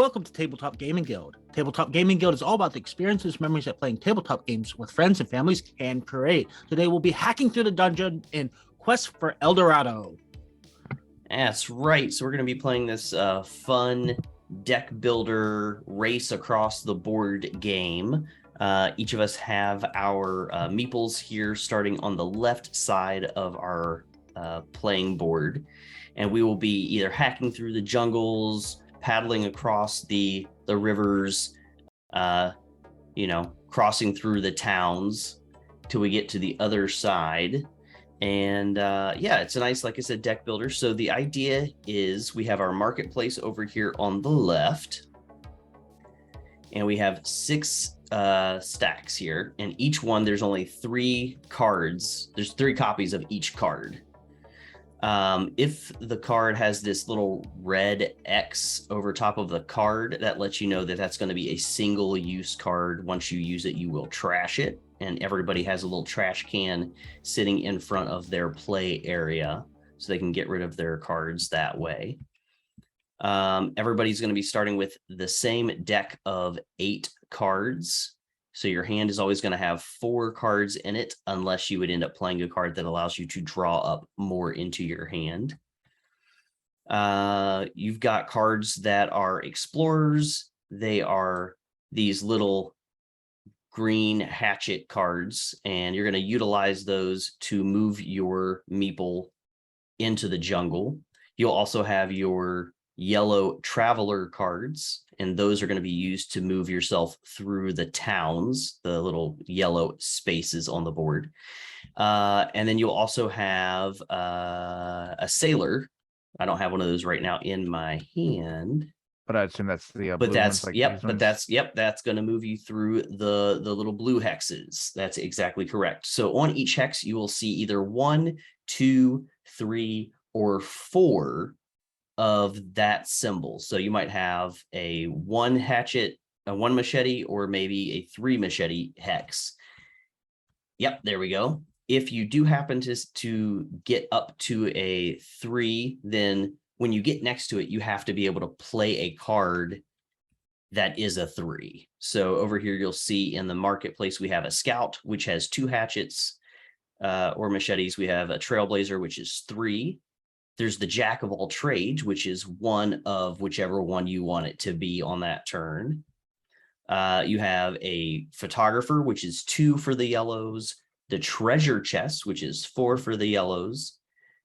welcome to Tabletop Gaming Guild. Tabletop Gaming Guild is all about the experiences, memories that playing tabletop games with friends and families can create. Today we'll be hacking through the dungeon in Quest for El Dorado. That's right. So we're going to be playing this fun deck builder race across the board game. Each of us have our meeples here starting on the left side of our playing board. And we will be either hacking through the jungles, paddling across the rivers, crossing through the towns till we get to the other side. And it's a nice, like I said, deck builder. So the idea is we have our marketplace over here on the left, and we have 6 stacks here. And each one, there's only 3 cards. There's 3 copies of each card. If the card has this little red X over top of the card, that lets you know that that's going to be a single use card. Once you use it, you will trash it. And everybody has a little trash can sitting in front of their play area, so they can get rid of their cards that way. Everybody's going to be starting with the same deck of 8 cards. So your hand is always going to have 4 cards in it, unless you would end up playing a card that allows you to draw up more into your hand. You've got cards that are explorers. They are these little green hatchet cards, and you're going to utilize those to move your meeple into the jungle. You'll also have your yellow traveler cards, and those are going to be used to move yourself through the towns, the little yellow spaces on the board. And then you'll also have a sailor. I don't have one of those right now in my hand. But I assume that's the but blue that's ones, like that's going to move you through the little blue hexes. That's exactly correct. So on each hex, you will see either 1, 2, 3, or 4 of that symbol. So you might have a 1 hatchet, a 1 machete, or maybe a 3 machete hex. Yep, there we go. If you do happen to get up to a 3, then when you get next to it, you have to be able to play a card that is a 3. So over here, you'll see in the marketplace, we have a scout, which has 2 hatchets or machetes. We have a trailblazer, which is 3. There's the jack of all trades, which is 1 of whichever one you want it to be on that turn. You have a photographer, which is 2 for the yellows. The treasure chest, which is 4 for the yellows.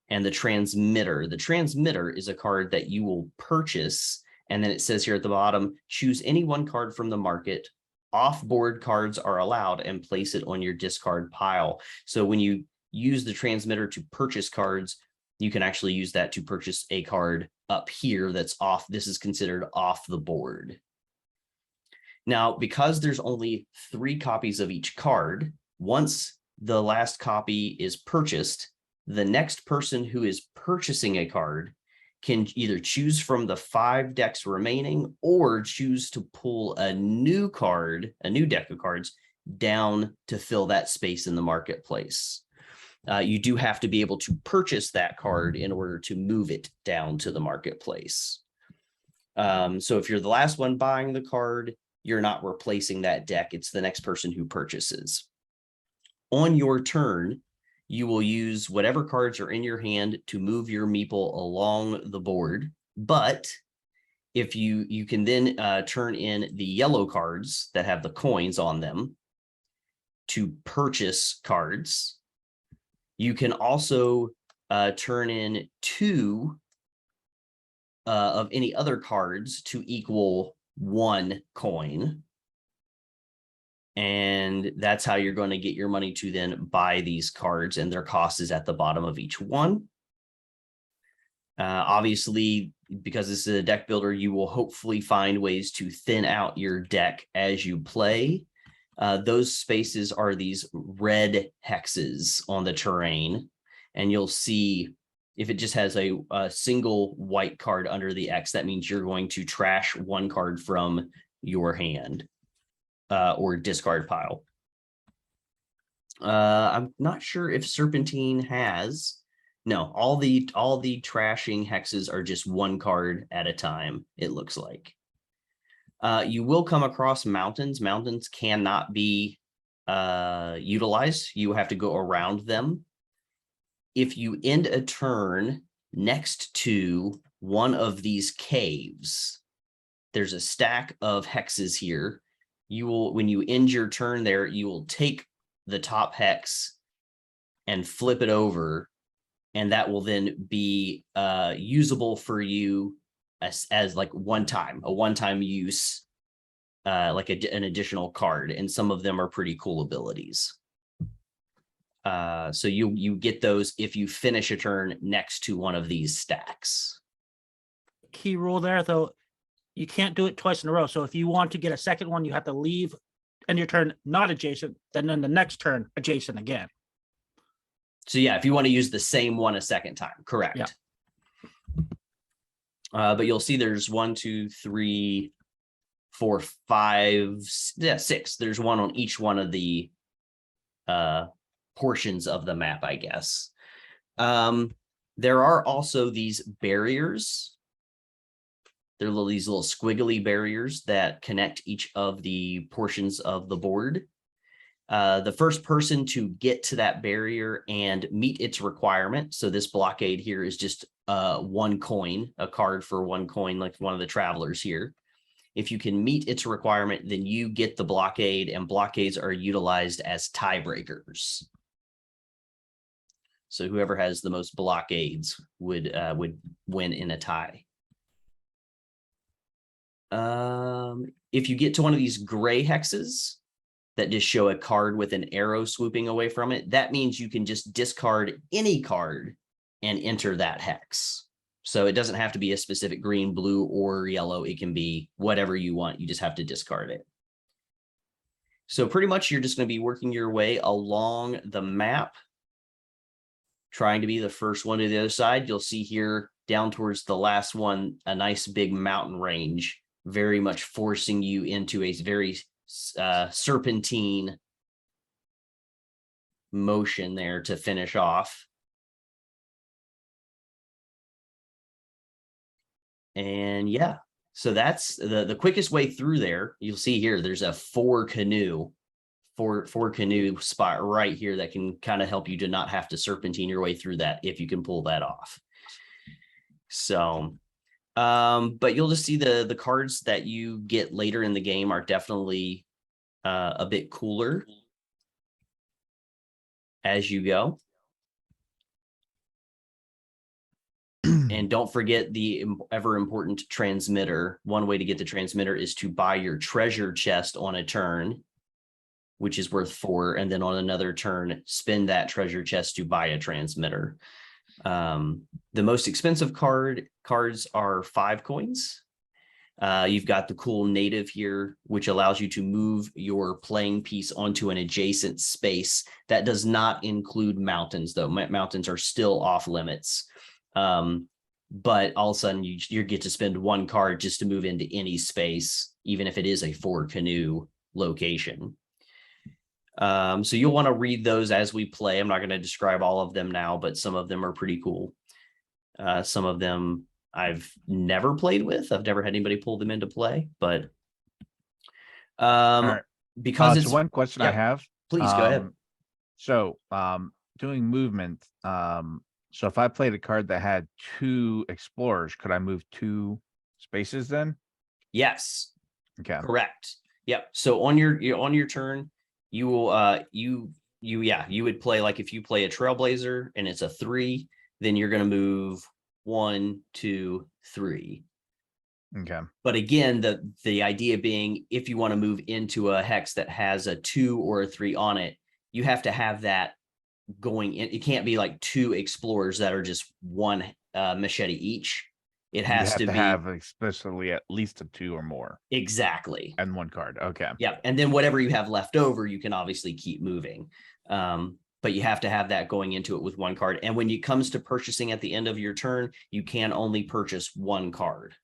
And the transmitter. The transmitter is a card that you will purchase. And then it says here at the bottom, choose any 1 card from the market. Off-board cards are allowed, and place it on your discard pile. So when you use the transmitter to purchase cards, you can actually use that to purchase a card up here that's off. This is considered off the board. Now, because there's only 3 copies of each card, once the last copy is purchased, the next person who is purchasing a card can either choose from the 5 decks remaining, or choose to pull a new card, a new deck of cards, down to fill that space in the marketplace. You do have to be able to purchase that card in order to move it down to the marketplace. So if you're the last one buying the card, you're not replacing that deck. It's the next person who purchases. On your turn, you will use whatever cards are in your hand to move your meeple along the board. But if you can then turn in the yellow cards that have the coins on them to purchase cards. You can also turn in 2 of any other cards to equal 1 coin. And that's how you're going to get your money to then buy these cards, and their cost is at the bottom of each one. Obviously, because this is a deck builder, you will hopefully find ways to thin out your deck as you play. Those spaces are these red hexes on the terrain, and you'll see if it just has a single white card under the X, that means you're going to trash 1 card from your hand. Or discard pile. I'm not sure if Serpentine has. No, all the trashing hexes are just 1 card at a time, it looks like. You will come across mountains. Mountains cannot be utilized. You have to go around them. If you end a turn next to one of these caves, there's a stack of hexes here. You will, when you end your turn there, you will take the top hex and flip it over, and that will then be usable for you as like a one-time use, like an additional card, and some of them are pretty cool abilities. So you get those if you finish a turn next to one of these stacks. Key rule there, though, you can't do it twice in a row. So if you want to get a second one, you have to leave end your turn not adjacent, then the next turn adjacent again. So yeah, if you want to use the same one a second time, correct. Yeah. But you'll see there's 1, 2, 3, 4, 5, 6. There's one on each one of the portions of the map, I guess. There are also these barriers. They're these little squiggly barriers that connect each of the portions of the board. The first person to get to that barrier and meet its requirement. So this blockade here is just 1 coin, a card for 1 coin, like one of the travelers here. If you can meet its requirement, then you get the blockade, and blockades are utilized as tiebreakers. So whoever has the most blockades would win in a tie. If you get to one of these gray hexes that just show a card with an arrow swooping away from it, that means you can just discard any card and enter that hex. So it doesn't have to be a specific green, blue, or yellow. It can be whatever you want. You just have to discard it. So pretty much you're just going to be working your way along the map, trying to be the first one to the other side. You'll see here down towards the last one, a nice big mountain range, very much forcing you into a very serpentine motion there to finish off. And yeah, so that's the quickest way through there. You'll see here, there's a four canoe spot right here that can kind of help you to not have to serpentine your way through that if you can pull that off. So, but you'll just see the cards that you get later in the game are definitely a bit cooler as you go. And don't forget the ever important transmitter. One way to get the transmitter is to buy your treasure chest on a turn, which is worth 4. And then on another turn, spend that treasure chest to buy a transmitter. The most expensive cards are 5 coins. You've got the cool native here, which allows you to move your playing piece onto an adjacent space. That does not include mountains, though. Mountains are still off limits. But all of a sudden you get to spend 1 card just to move into any space, even if it is a 4 canoe location. So you'll want to read those as we play. I'm not going to describe all of them now, but some of them are pretty cool. Some of them I've never played with. I've never had anybody pull them into play, but right. because it's so one question I have. Please go ahead. So doing movement. So if I played a card that had 2 explorers, could I move 2 spaces then? Yes. Okay. Correct. Yep. So on your turn, you will you would play, like if you play a Trailblazer and it's a 3, then you're going to move 1, 2, 3. Okay. But again, the idea being, if you want to move into a hex that has a 2 or a 3 on it, you have to have that going in. It can't be like 2 explorers that are just 1 machete each. It has to be have especially at least a 2 or more. Exactly. And 1 card. Okay. Yeah. And then whatever you have left over, you can obviously keep moving. But you have to have that going into it with 1 card. And when it comes to purchasing at the end of your turn, you can only purchase 1 card.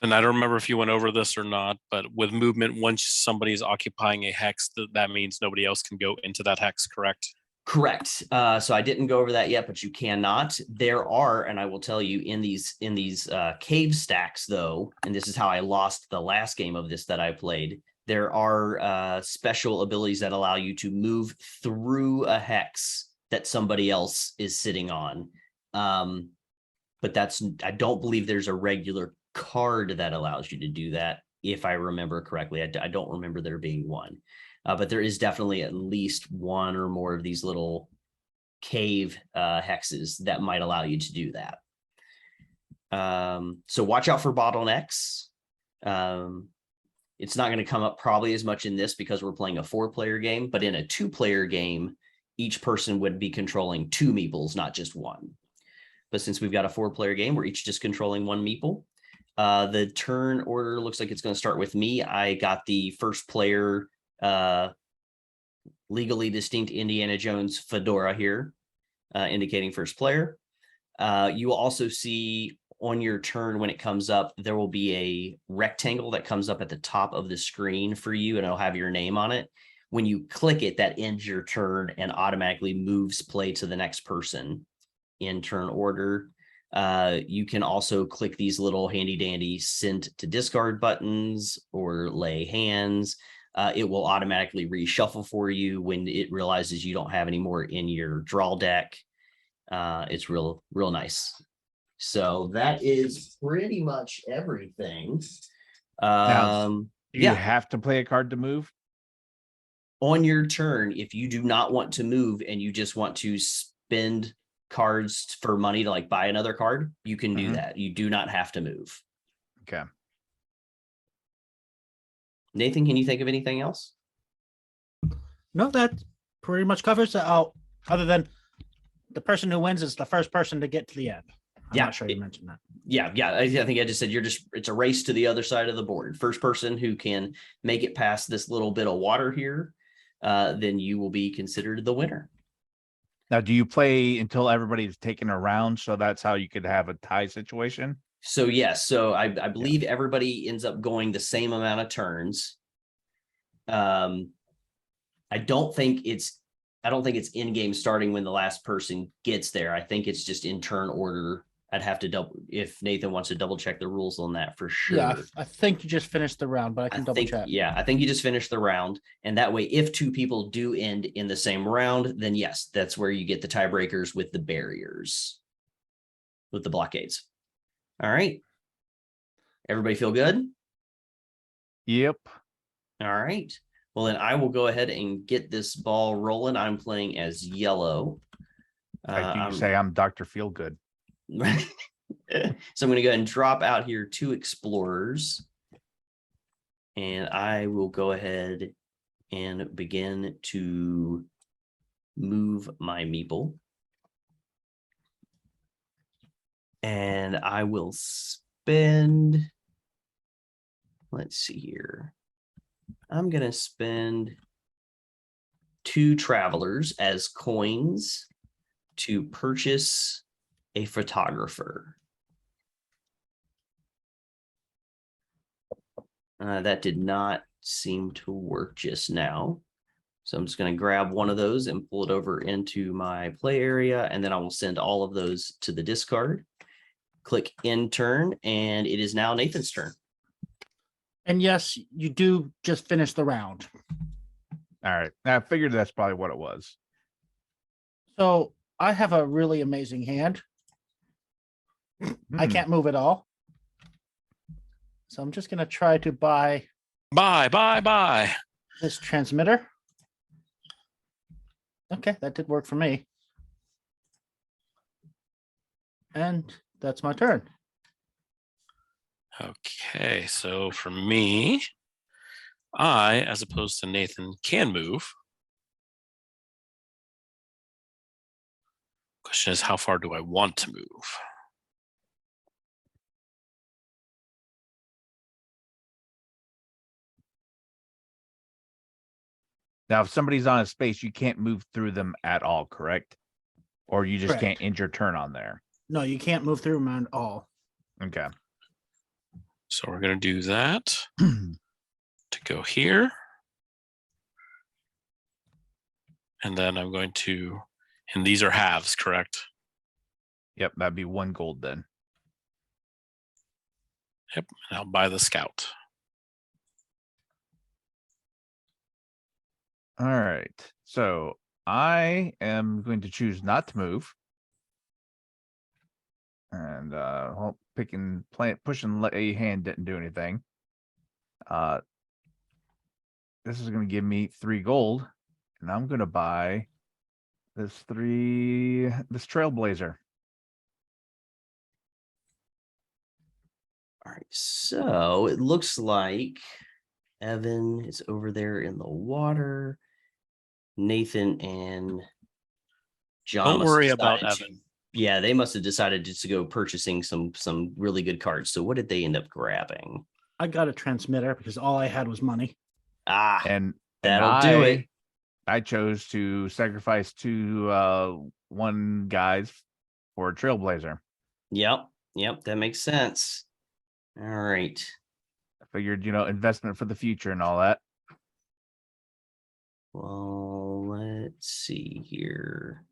And I don't remember if you went over this or not, but with movement, once somebody's occupying a hex, that means nobody else can go into that hex, correct? Correct. So I didn't go over that yet, but you cannot. There are, and I will tell you in these cave stacks though, and this is how I lost the last game of this that I played. There are special abilities that allow you to move through a hex that somebody else is sitting on. But I don't believe there's a regular card that allows you to do that. If I remember correctly, I don't remember there being one. But there is definitely at least one or more of these little cave hexes that might allow you to do that. So watch out for bottlenecks. It's not going to come up probably as much in this because we're playing a 4-player game, but in a 2-player game, each person would be controlling 2 meeples, not just one. But since we've got a 4-player game, we're each just controlling 1 meeple. The turn order looks like it's going to start with me. I got the first player legally distinct Indiana Jones fedora here, indicating first player. You will also see on your turn when it comes up, there will be a rectangle that comes up at the top of the screen for you, and it'll have your name on it. When you click it, that ends your turn and automatically moves play to the next person in turn order. You can also click these little handy dandy send to discard buttons or lay hands. It will automatically reshuffle for you when it realizes you don't have any more in your draw deck. It's real nice. So that is pretty much everything. Do you have to play a card to move? On your turn, if you do not want to move and you just want to spend cards for money to like buy another card, you can do that. You do not have to move. Okay. Nathan, can you think of anything else? No, that pretty much covers it out. Other than the person who wins is the first person to get to the end. I'm not sure you mentioned that. Yeah. I think I just said it's a race to the other side of the board. First person who can make it past this little bit of water here, then you will be considered the winner. Now, do you play until everybody's taken a round? So that's how you could have a tie situation? So yes, so I believe everybody ends up going the same amount of turns. I don't think it's in-game starting when the last person gets there. I think it's just in turn order. I'd have to if Nathan wants to double check the rules on that for sure. Yeah, I think you just finished the round, but I can double check. Yeah, I think you just finished the round. And that way, if 2 people do end in the same round, then yes, that's where you get the tiebreakers with the barriers, with the blockades. All right. Everybody feel good? Yep. All right. Well, then I will go ahead and get this ball rolling. I'm playing as yellow. You say I'm Dr. Feelgood. So I'm going to go ahead and drop out here 2 explorers. And I will go ahead and begin to move my meeple. And I will spend, let's see here. I'm going to spend 2 travelers as coins to purchase a photographer. That did not seem to work just now. So I'm just going to grab one of those and pull it over into my play area. And then I will send all of those to the discard. Click end turn, and it is now Nathan's turn. And yes, you do just finish the round. All right. I figured that's probably what it was. So I have a really amazing hand. I can't move at all. So I'm just going to try to buy this transmitter. Okay, that did work for me. And that's my turn. Okay, so for me, I, as opposed to Nathan, can move. Question is, how far do I want to move? Now, if somebody's on a space, you can't move through them at all, correct? Or you just Correct. can't end your turn on there. No, you can't move through them at all. Okay. So we're going to do that to go here. And then I'm going to, and these are halves, correct? Yep, that'd be 1 gold then. Yep. And I'll buy the scout. All right. So I am going to choose not to move. And pushing a hand didn't do anything. This is going to give me 3 gold, and I'm going to buy this Trailblazer. All right, so it looks like Evan is over there in the water. Nathan and John. Don't must have worry about decided to- Evan. Yeah, they must have decided just to go purchasing some really good cards. So what did they end up grabbing? I got a transmitter because all I had was money. Ah, And that'll do it. I chose to sacrifice 2 1 guys for a Trailblazer. Yep, that makes sense. All right. I figured, investment for the future and all that. Well, let's see here.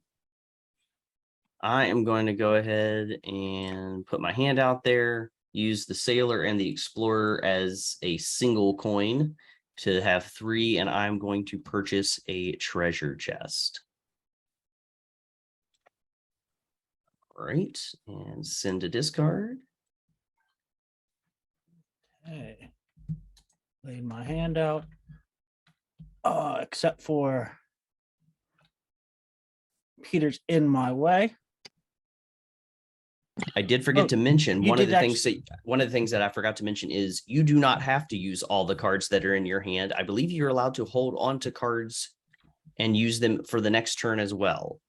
I am going to go ahead and put my hand out there, use the Sailor and the Explorer as a single coin to have 3, and I'm going to purchase a treasure chest. All right, and send a discard. Hey, laid my hand out. Except for Peter's in my way. I did forget Oh, to mention you one of did the things that I forgot to mention is you do not have to use all the cards that are in your hand. I believe you're allowed to hold on to cards and use them for the next turn as well.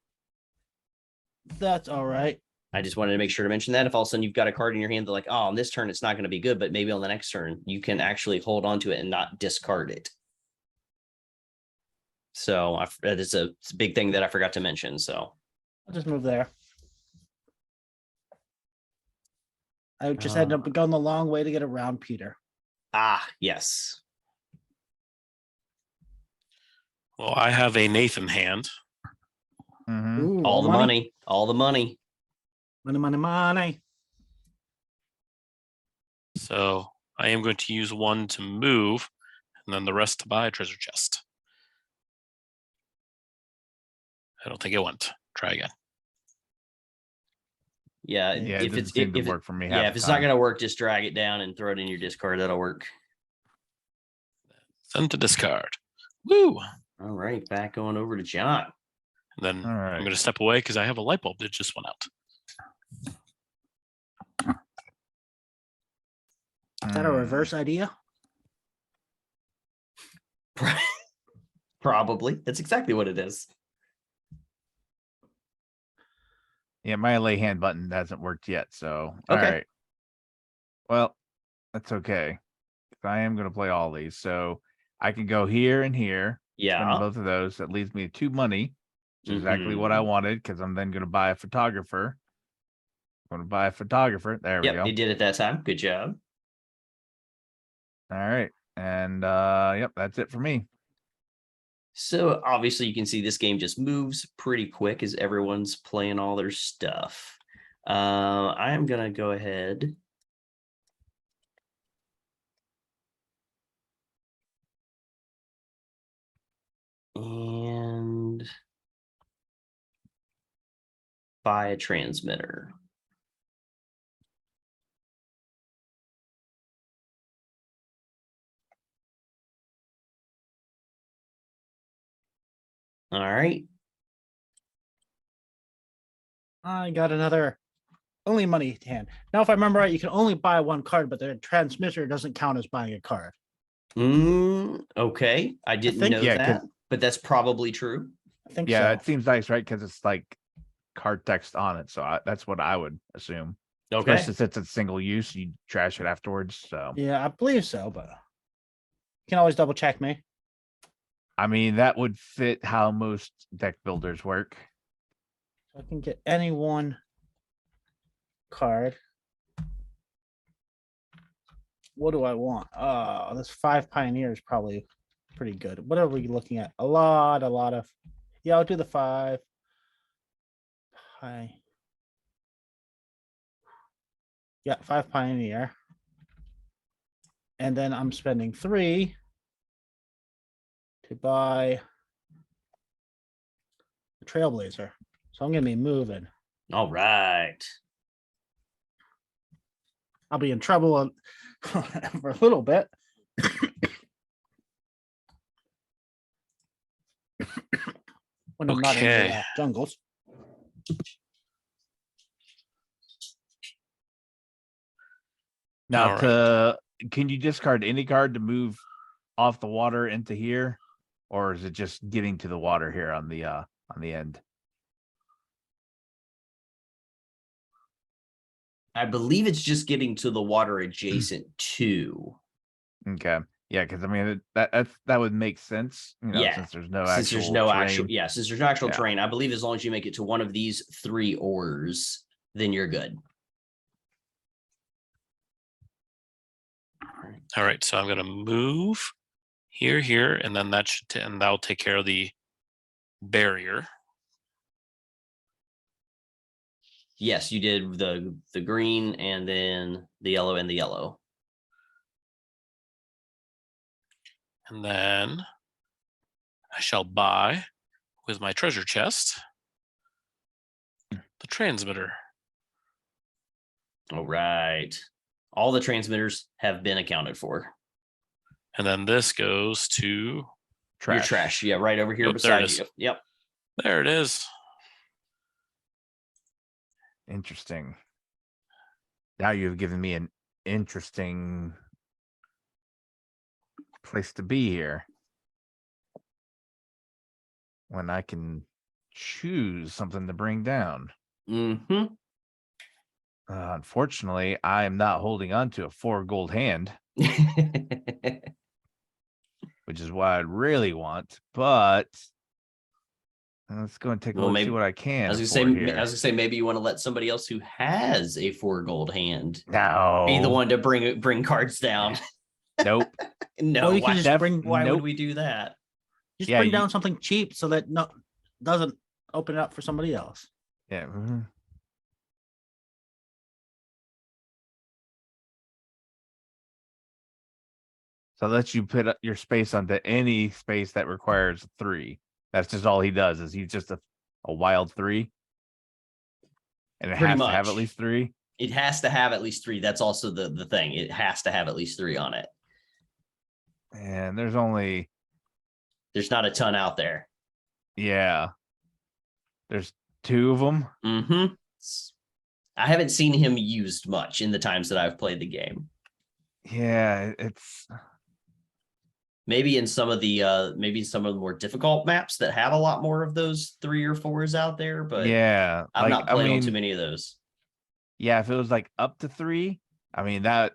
That's all right. I just wanted to make sure to mention that if all of a sudden you've got a card in your hand that like, oh, on this turn it's not going to be good, but maybe on the next turn you can actually hold on to it and not discard it. So it's a big thing that I forgot to mention. So I'll just move there. I just ended up going the long way to get around Peter. yes. Well, I have a Nathan hand. Mhm. Ooh, All the money. All the money. Money. So I am going to use 1 to move and then the rest to buy a treasure chest. I don't think it went. Try again. Yeah, Yeah, if it it's doesn't seem if to work for me. yeah, half if the it's not time. going to work, just drag it down and throw it in your discard. That'll work. Send to discard. Woo! All right, back on over to John. And then All I'm right. going to step away because I have a light bulb that just went out. Is that a reverse idea? Probably. That's exactly what it is. Yeah, my lay hand button hasn't worked yet. So Okay. all right. Well, that's okay. I am going to play all these, so I can go here and here. Spend Yeah. both of those. That leaves me 2 money, which is exactly what I wanted because I'm then going to buy a photographer. I'm going to buy a photographer. There we Yep, go. you did it that time. Good job. All right, and yep, that's it for me. So obviously you can see this game just moves pretty quick as everyone's playing all their stuff. I am going to go ahead and buy a transmitter. All right. I got another only money hand. Now, if I remember right, you can only buy 1 card, but the transmitter doesn't count as buying a card. Okay. I didn't think- know Yeah, that, but that's probably true. I think Yeah, so. it seems nice, right? Because it's like card text on it, so that's what I would assume. Okay. Especially since it's single use, you trash it afterwards. So Yeah, I believe so, but you can always double check me. I mean, that would fit how most deck builders work. I can get any 1 card. What do I want? This 5 Pioneer is probably pretty good. What are we looking at? A lot of Yeah, I'll do the 5. Hi. Yeah, 5 Pioneer. And then I'm spending 3 to buy the Trailblazer. So I'm gonna be moving. All right. I'll be in trouble for a little bit. When I'm not in Okay. the jungles. Now, All can you discard any card to move off the water into here, or is it just getting to the water here on the end? I believe it's just getting to the water adjacent to. Okay, yeah, because I mean that would make sense, Yeah, since there's no since there's actual no terrain. since there's no actual Yeah. terrain, I believe as long as you make it to one of these 3 ores, then you're good. All right. So I'm going to move here, and then and that'll take care of the barrier. Yes, you did the green and then the yellow and the yellow. And then I shall buy with my treasure chest the transmitter. All right. All the transmitters have been accounted for. And then this goes to Your trash. Yeah, right over here Yep, there it beside is. you. Yep. there it is. Interesting. Now you've given me an interesting place to be here. When I can choose something to bring down. Mm-hmm. Unfortunately, I am not holding on to a 4 gold hand, which is what I really want. But let's go and take a Well, look, maybe- see what I can. I was gonna say maybe you want to let somebody else who has a 4 gold hand No, be the one to bring cards down. Nope. No, Or you can why, just bring why nope. would we do that? just Yeah, bring you- down something cheap so that doesn't open it up for somebody else. Yeah. So lets you put your space onto any space that requires 3. That's just all he does. Is he's just a wild 3, and it Pretty has to have at much. least 3. It has to have at least 3. That's also the thing. It has to have at least 3 on it. And there's not a ton out there. there's 2 of them. Mm-hmm. I haven't seen him used much in the times that I've played the game. Yeah, it's Maybe in some of the more difficult maps that have a lot more of those 3 or 4s out there, but yeah. I've not I played on too mean, many of those. yeah, if it was like up to 3, I mean that'd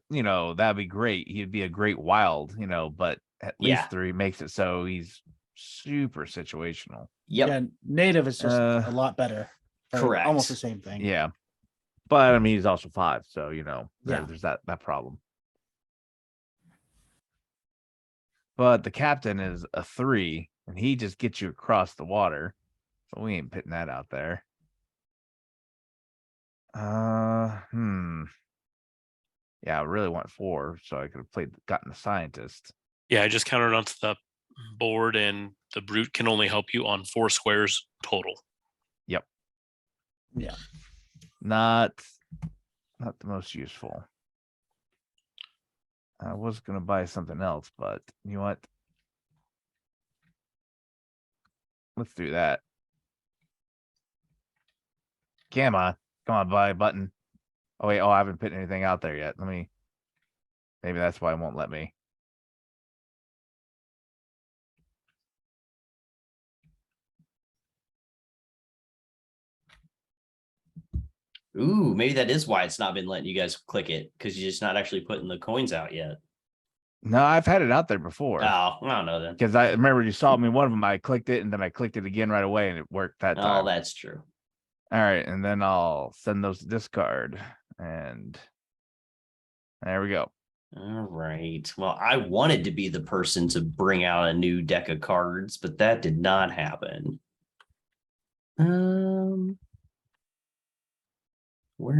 be great. He'd be a great wild, but at Yeah. least 3 makes it so he's super situational. Yep. Yeah, native is just Uh, a lot better. for correct. Almost the same thing. Yeah. But I mean he's also 5, so Yeah. there's that problem. But the captain is a 3, and he just gets you across the water. So we ain't putting that out there. Yeah, I really want 4, so I could have gotten the scientist. Yeah, I just counted onto the board, and the brute can only help you on 4 squares total. Yep. Yeah. Not the most useful. I was gonna buy something else, but you know what? Let's do that. Come on, buy a button. Oh wait, I haven't put anything out there yet. Maybe that's why it won't let me. Ooh, maybe that is why it's not been letting you guys click it, because you're just not actually putting the coins out yet. No, I've had it out there before. Oh, I don't know then. Because I remember you saw me one of them. I clicked it and then I clicked it again right away, and it worked that time. Oh, that's true. All right, and then I'll send those to discard, and there we go. All right. Well, I wanted to be the person to bring out a new deck of cards, but that did not happen. Where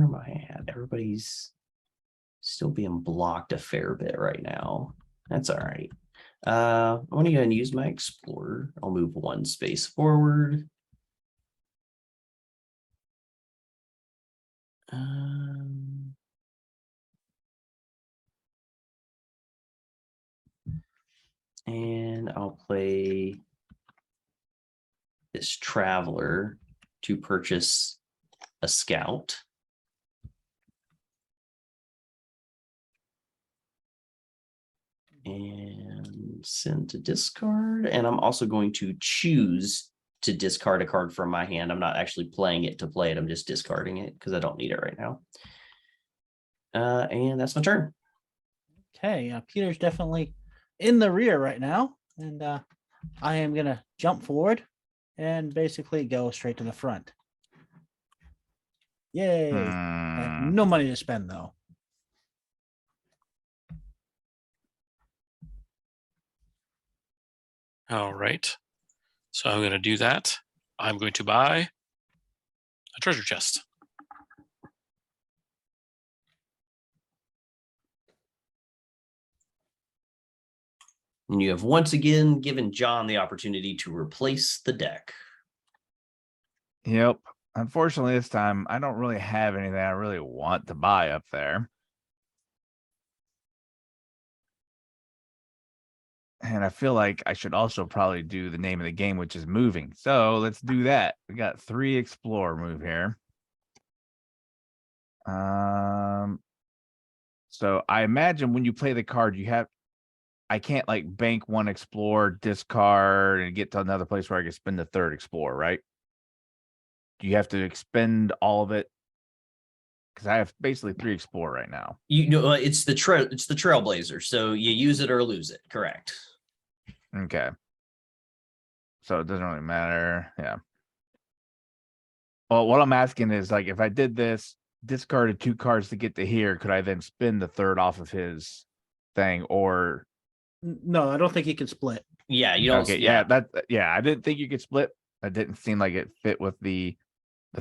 am I at? Everybody's still being blocked a fair bit right now. That's all right. I'm gonna go and use my explorer. I'll move one space forward. And I'll play this traveler to purchase a scout. And send to discard. And I'm also going to choose to discard a card from my hand. I'm not actually playing it to play it. I'm just discarding it because I don't need it right now. And that's my turn. Okay, Peter's definitely in the rear right now, and I am gonna jump forward and basically go straight to the front. Yay! I have no money to spend though. All right. So I'm going to do that. I'm going to buy a treasure chest. And you have once again given John the opportunity to replace the deck. Yep. Unfortunately, this time I don't really have anything I really want to buy up there. And I feel like I should also probably do the name of the game, which is moving. So let's do that. We got 3 explore move here. So I imagine when you play the card, I can't like bank 1 explore, discard, and get to another place where I can spend the 3rd explore, right? Do you have to expend all of it? Because I have basically 3 explore right now. You know, it's the trailblazer. So you use it or lose it. Correct. Okay. So it doesn't really matter. Yeah. Well, what I'm asking is, like, if I did this, discarded 2 cards to get to here, could I then spin the 3rd off of his thing? Or No, I don't think he can split. Yeah, you don't. okay, Yeah, I didn't think you could split. That didn't seem like it fit with the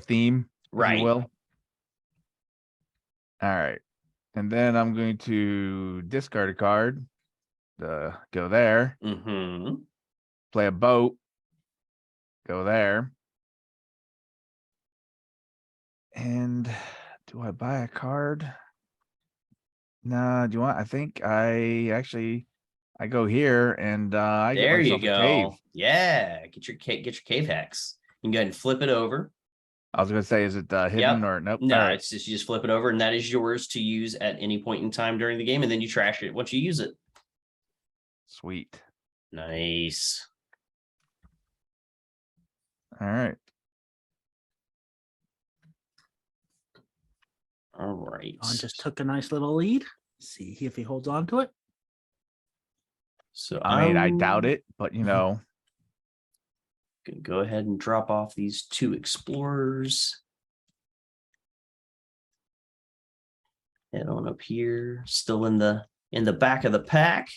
theme, if right. you will. All right. And then I'm going to discard a card. Go there. Mm-hmm. Play a boat. Go there. And do I buy a card? Nah, do you want? I think I go here and I get There you myself a cave. go. Yeah, get your cave hex. You can go ahead and flip it over. I was gonna say, is it hidden Yep. or nope? No, All right. it's just you just flip it over, and that is yours to use at any point in time during the game, and then you trash it once you use it. Sweet. Nice. All right. All right. John just took a nice little lead. See if he holds on to it. So I mean, I doubt it, but you know. Gonna go ahead and drop off these 2 explorers. Head on up here, still in the back of the pack.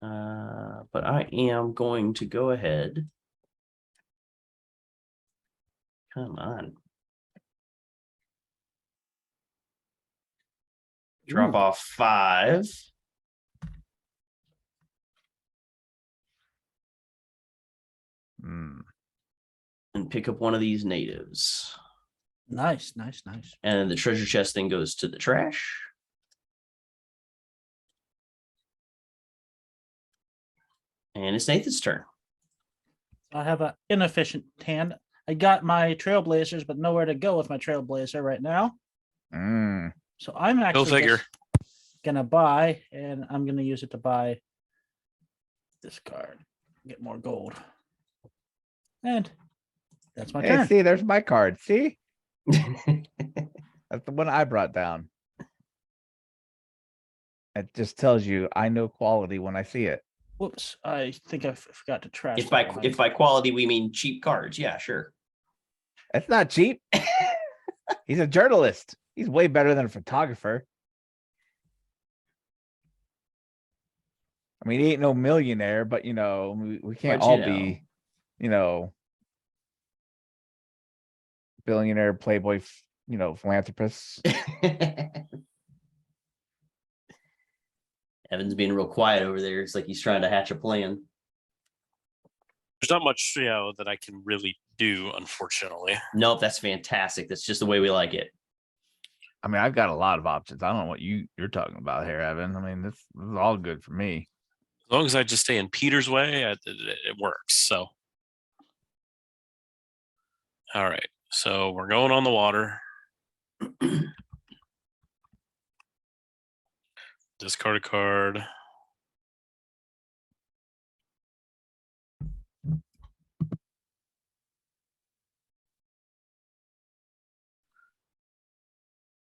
But I am going to go ahead. Come on. Drop Ooh. off 5. And pick up one of these natives. Nice. And the treasure chest then goes to the trash. And it's Nathan's turn. I have an inefficient hand. I got my trailblazers, but nowhere to go with my trailblazer right now. So I'm Go actually figure. just gonna buy, and I'm gonna use it to buy this card, get more gold. And that's my Hey, turn. see, there's my card. See, that's the one I brought down. It just tells you I know quality when I see it. Whoops, I think I forgot to trash. If that one. by quality we mean cheap cards, yeah, sure. That's not cheap. He's a journalist. He's way better than a photographer. I mean, he ain't no millionaire, but we can't But, all be, billionaire, playboy, philanthropists. Evan's being real quiet over there. It's like he's trying to hatch a plan. There's not much, that I can really do, unfortunately. Nope, that's fantastic. That's just the way we like it. I mean, I've got a lot of options. I don't know what you're talking about here, Evan. I mean, this is all good for me. As long as I just stay in Peter's way, it works. So, all right. So we're going on the water. Discard a card.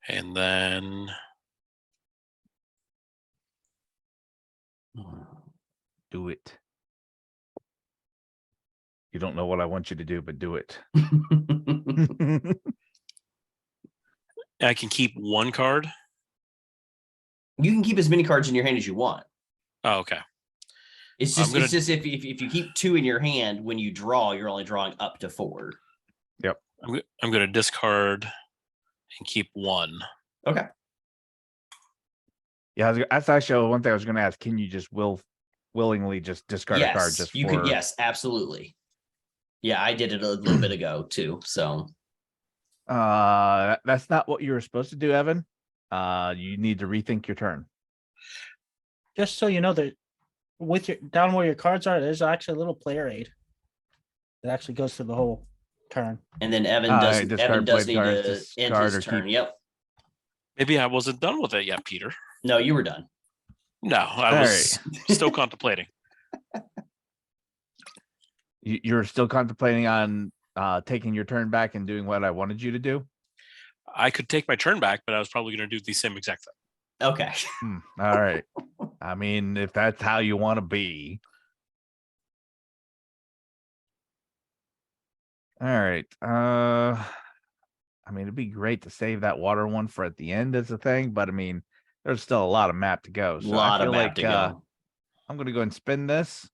And then Do it. You don't know what I want you to do, but do it. I can keep one card. You can keep as many cards in your hand as you want. Oh, okay. It's just if you keep 2 in your hand, when you draw, you're only drawing up to 4. Yep. I'm going to discard and keep 1. Okay. Yeah, that's actually one thing I was going to ask. Can you just willingly just discard a card? Just you could. Yes, absolutely. Yeah, I did it a little bit ago too. So, that's not what you were supposed to do, Evan. You need to rethink your turn. Just so you know that with your down where your cards are, there's actually a little player aid. It actually goes through the whole turn. and then Evan does need to end his turn. Yep. Maybe I wasn't done with it yet, Peter. No, you were done. No, I was still contemplating. You're still contemplating on taking your turn back and doing what I wanted you to do? I could take my turn back, but I was probably going to do the same exact thing. Okay. All right. I mean, if that's how you want to be. All right. I mean, it'd be great to save that water one for at the end as a thing, but I mean, there's still a lot of map to go. So I feel like I'm going to go and spin this.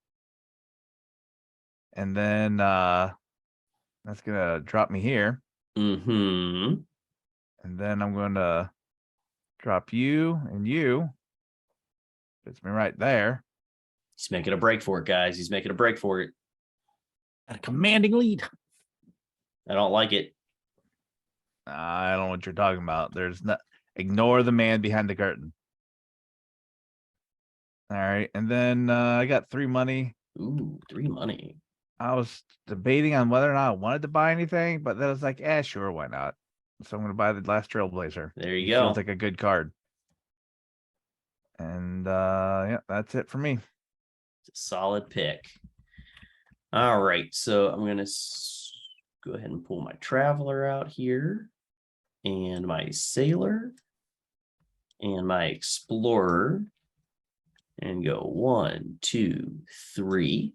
And then that's going to drop me here. Mm-hmm. And then I'm going to drop you and you. Puts me right there. He's making a break for it, guys. He's making a break for it. At a commanding lead. I don't like it. I don't know what you're talking about. There's not. Ignore the man behind the curtain. All right. And then I got 3 money. Ooh, 3 money. I was debating on whether or not I wanted to buy anything, but then I was like, sure, why not? So I'm going to buy the Last Trailblazer. There you go. Feels like a good card. And yeah, that's it for me. It's a solid pick. All right. So I'm going to go ahead and pull my Traveler out here. And my Sailor. And my Explorer. And go 1, 2, 3.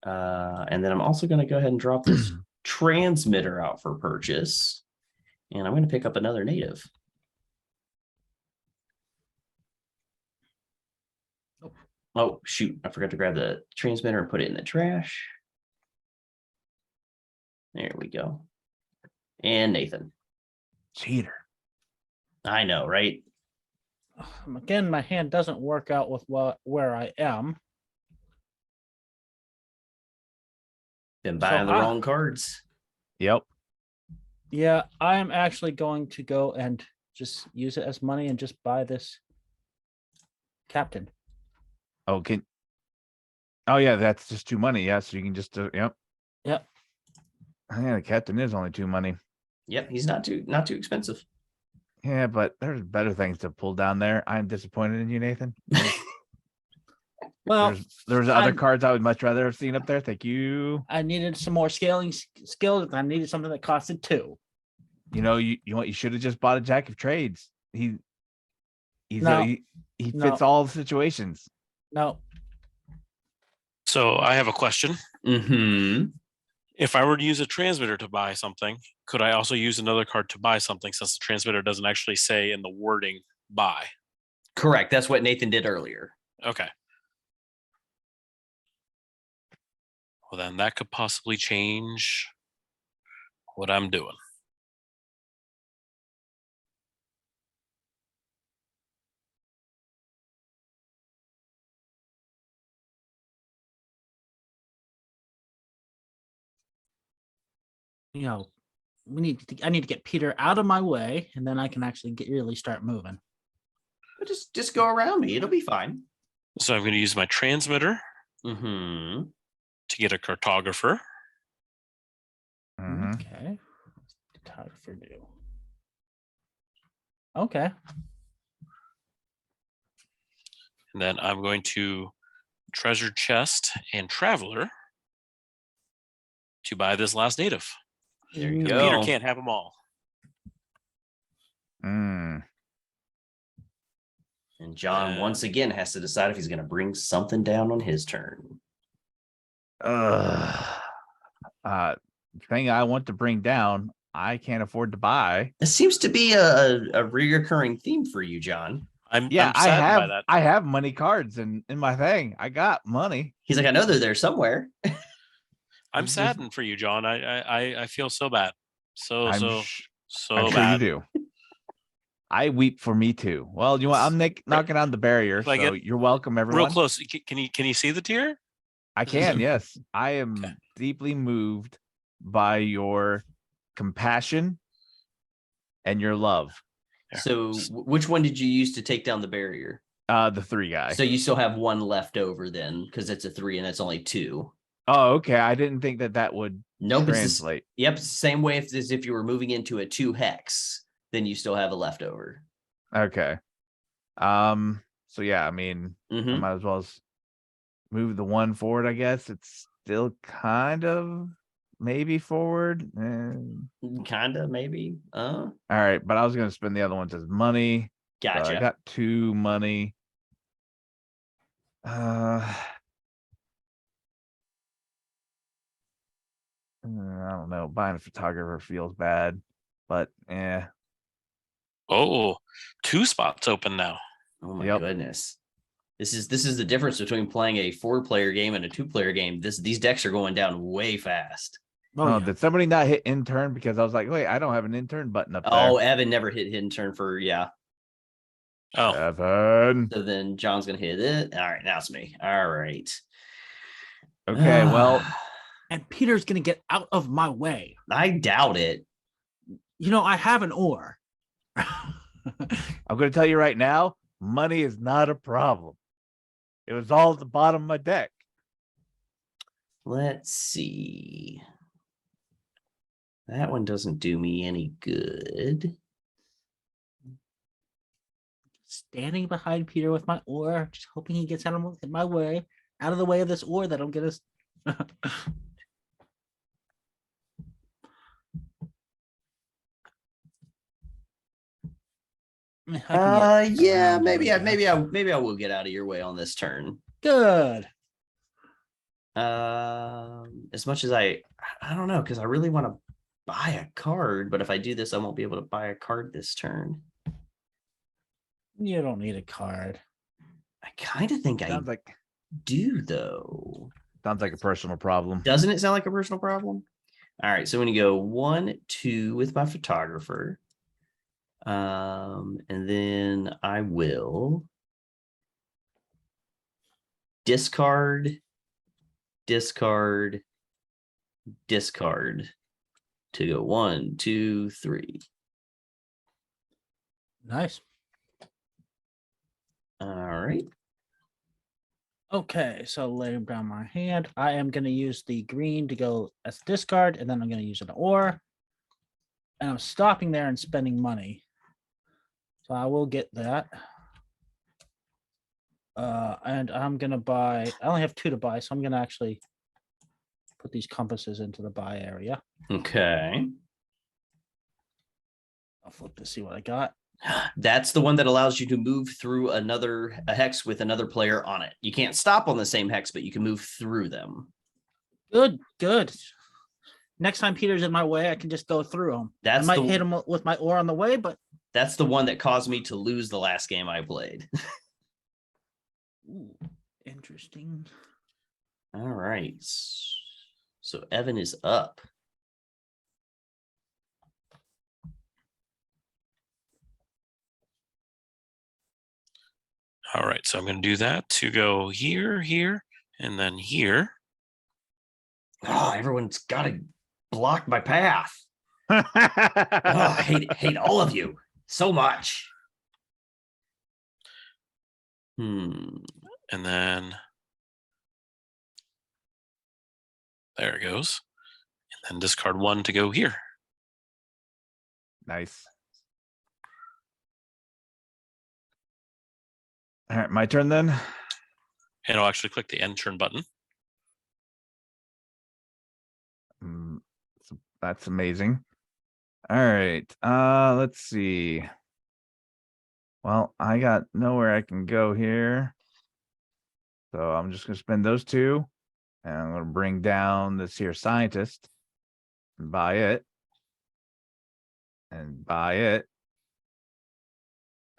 And then I'm also going to go ahead and drop this transmitter out for purchase. And I'm going to pick up another native. Oh, shoot. I forgot to grab the transmitter and put it in the trash. There we go. And Nathan. Cheater. I know, right? Again, my hand doesn't work out with where I am. Been buying the wrong cards. Yep. Yeah, I am actually going to go and just use it as money and just buy this captain. Oh, oh yeah, that's just 2 money. Yeah, so you can just yep. Yep. Yeah, the captain is only 2 money. Yep, he's not too expensive. Yeah, but there's better things to pull down there. I'm disappointed in you, Nathan. Well, there's other cards I would much rather have seen up there. Thank you. I needed some more scaling skills. I needed something that costed 2. You know what? You should have just bought a Jack of Trades. He fits all the situations. No. So I have a question. Mm-hmm. If I were to use a transmitter to buy something, could I also use another card to buy something since the transmitter doesn't actually say in the wording buy? Correct. That's what Nathan did earlier. Okay. Well, then that could possibly change what I'm doing. You know, I need to get Peter out of my way, and then I can actually really start moving. But just go around me. It'll be fine. So I'm going to use my transmitter Mm-hmm. to get a cartographer. Mhm. Okay. Photographer do. Okay. And then I'm going to treasure chest and traveler to buy this last native. There you Peter go. can't have them all. Mm. And John once again has to decide if he's going to bring something down on his turn. Thing I want to bring down, I can't afford to buy. It seems to be a reoccurring theme for you, John. I'm Yeah, saddened by that. I have money cards in my thing. I got money. He's like, I know they're there somewhere. I'm It's just- saddened for you, John. I feel so bad. So I'm sure bad. you do. I weep for me too. Well, you know, I'm knocking on the barrier, Like so it- you're welcome, everyone. Real close. Can you see the tear? I can, yes. I am Okay. deeply moved by your compassion and your love. Yeah. So which one did you use to take down the barrier? The 3 guy. So you still have one left over then, because it's a 3 and that's only 2. Oh, okay. I didn't think that would Nope. translate. Yep. Same way as if you were moving into a 2 hex, then you still have a leftover. Okay. So yeah, I mean, I Mm-hmm. might as well move the 1 forward, I guess. It's still kind of maybe forward. Kind of, maybe. All right, but I was gonna spend the other ones as money. So Gotcha. I got 2 money. I don't know. Buying a photographer feels bad, but yeah. Oh, 2 spots open now. Oh my Yep. goodness. This is the difference between playing a 4-player game and a 2-player game. These decks are going down way fast. Oh, yeah. did somebody not hit intern? Because I was like, wait, I don't have an intern button up there. Oh, Evan never hit hidden turn for Oh, Evan. So then John's gonna hit it. All right, now it's me. All right. Okay, well, And Peter's gonna get out of my way. I doubt it. You know, I have an oar. I'm going to tell you right now, money is not a problem. It was all at the bottom of my deck. Let's see. That one doesn't do me any good. Standing behind Peter with my oar, just hoping he gets out of my way, out of the way of this oar that'll get us. Yeah, maybe I will get out of your way on this turn. Good. As much as I don't know, because I really want to buy a card, but if I do this, I won't be able to buy a card this turn. You don't need a card. I kind of think I Sounds like do though. a personal problem. Doesn't it sound like a personal problem? All right, so I'm going to go 1, 2 with my photographer. And then I will discard to go 1, 2, 3. Nice. All right. Okay, so laying down my hand, I am going to use the green to go as discard, and then I'm going to use an oar. And I'm stopping there and spending money. So I will get that. And I'm going to buy, I only have 2 to buy, so I'm going to actually put these compasses into the buy area. Okay. I'll flip to see what I got. That's the one that allows you to move through a hex with another player on it. You can't stop on the same hex, but you can move through them. Good, good. Next time Peter's in my way, I can just go through him. I That's might the hit him with my oar on the way, but That's the one that caused me to lose the last game I played. Ooh, interesting. All right. So Evan is up. All right, so I'm going to do that to go here, here, and then here. Oh, everyone's got to block my path. Oh, I hate all of you so much. And then there it goes. And then discard 1 to go here. Nice. All right, my turn then. And I'll actually click the end turn button. So that's amazing. All right. Let's see. Well, I got nowhere I can go here. So I'm just gonna spend those 2. And I'm gonna bring down this here scientist and buy it. And buy it.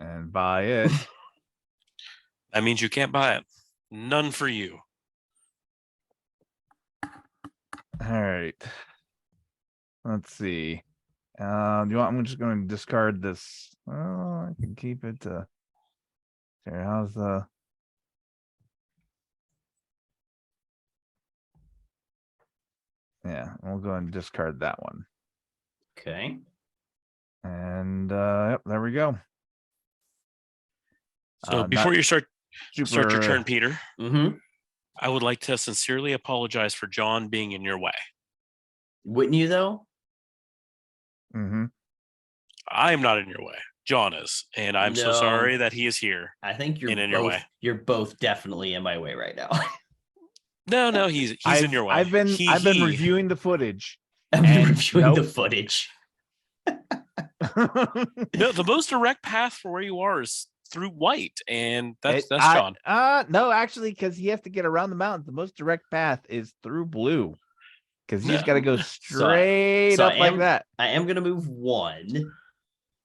And buy it. That means you can't buy it. None for you. All right. Let's see. Do you want? I'm just going to discard this. Oh, I can keep it. Here, how's the? Yeah, we'll go and discard that one. Okay. And yep, there we go. So before you start your Super. turn, Peter, Mm-hmm. I would like to sincerely apologize for John being in your way. Wouldn't you though? Mm-hmm. I am not in your way. John is, and I'm so No. sorry that he is here. I think you're And in both, your way. You're both definitely in my way right now. No, he's in your way. I've been He- reviewing the footage. I'm And reviewing the nope. footage. No, the most direct path for where you are is through white, and that's I- John. No, actually, because he has to get around the mountains. The most direct path is through blue. Because you just got to go straight up like that. I am going to move 1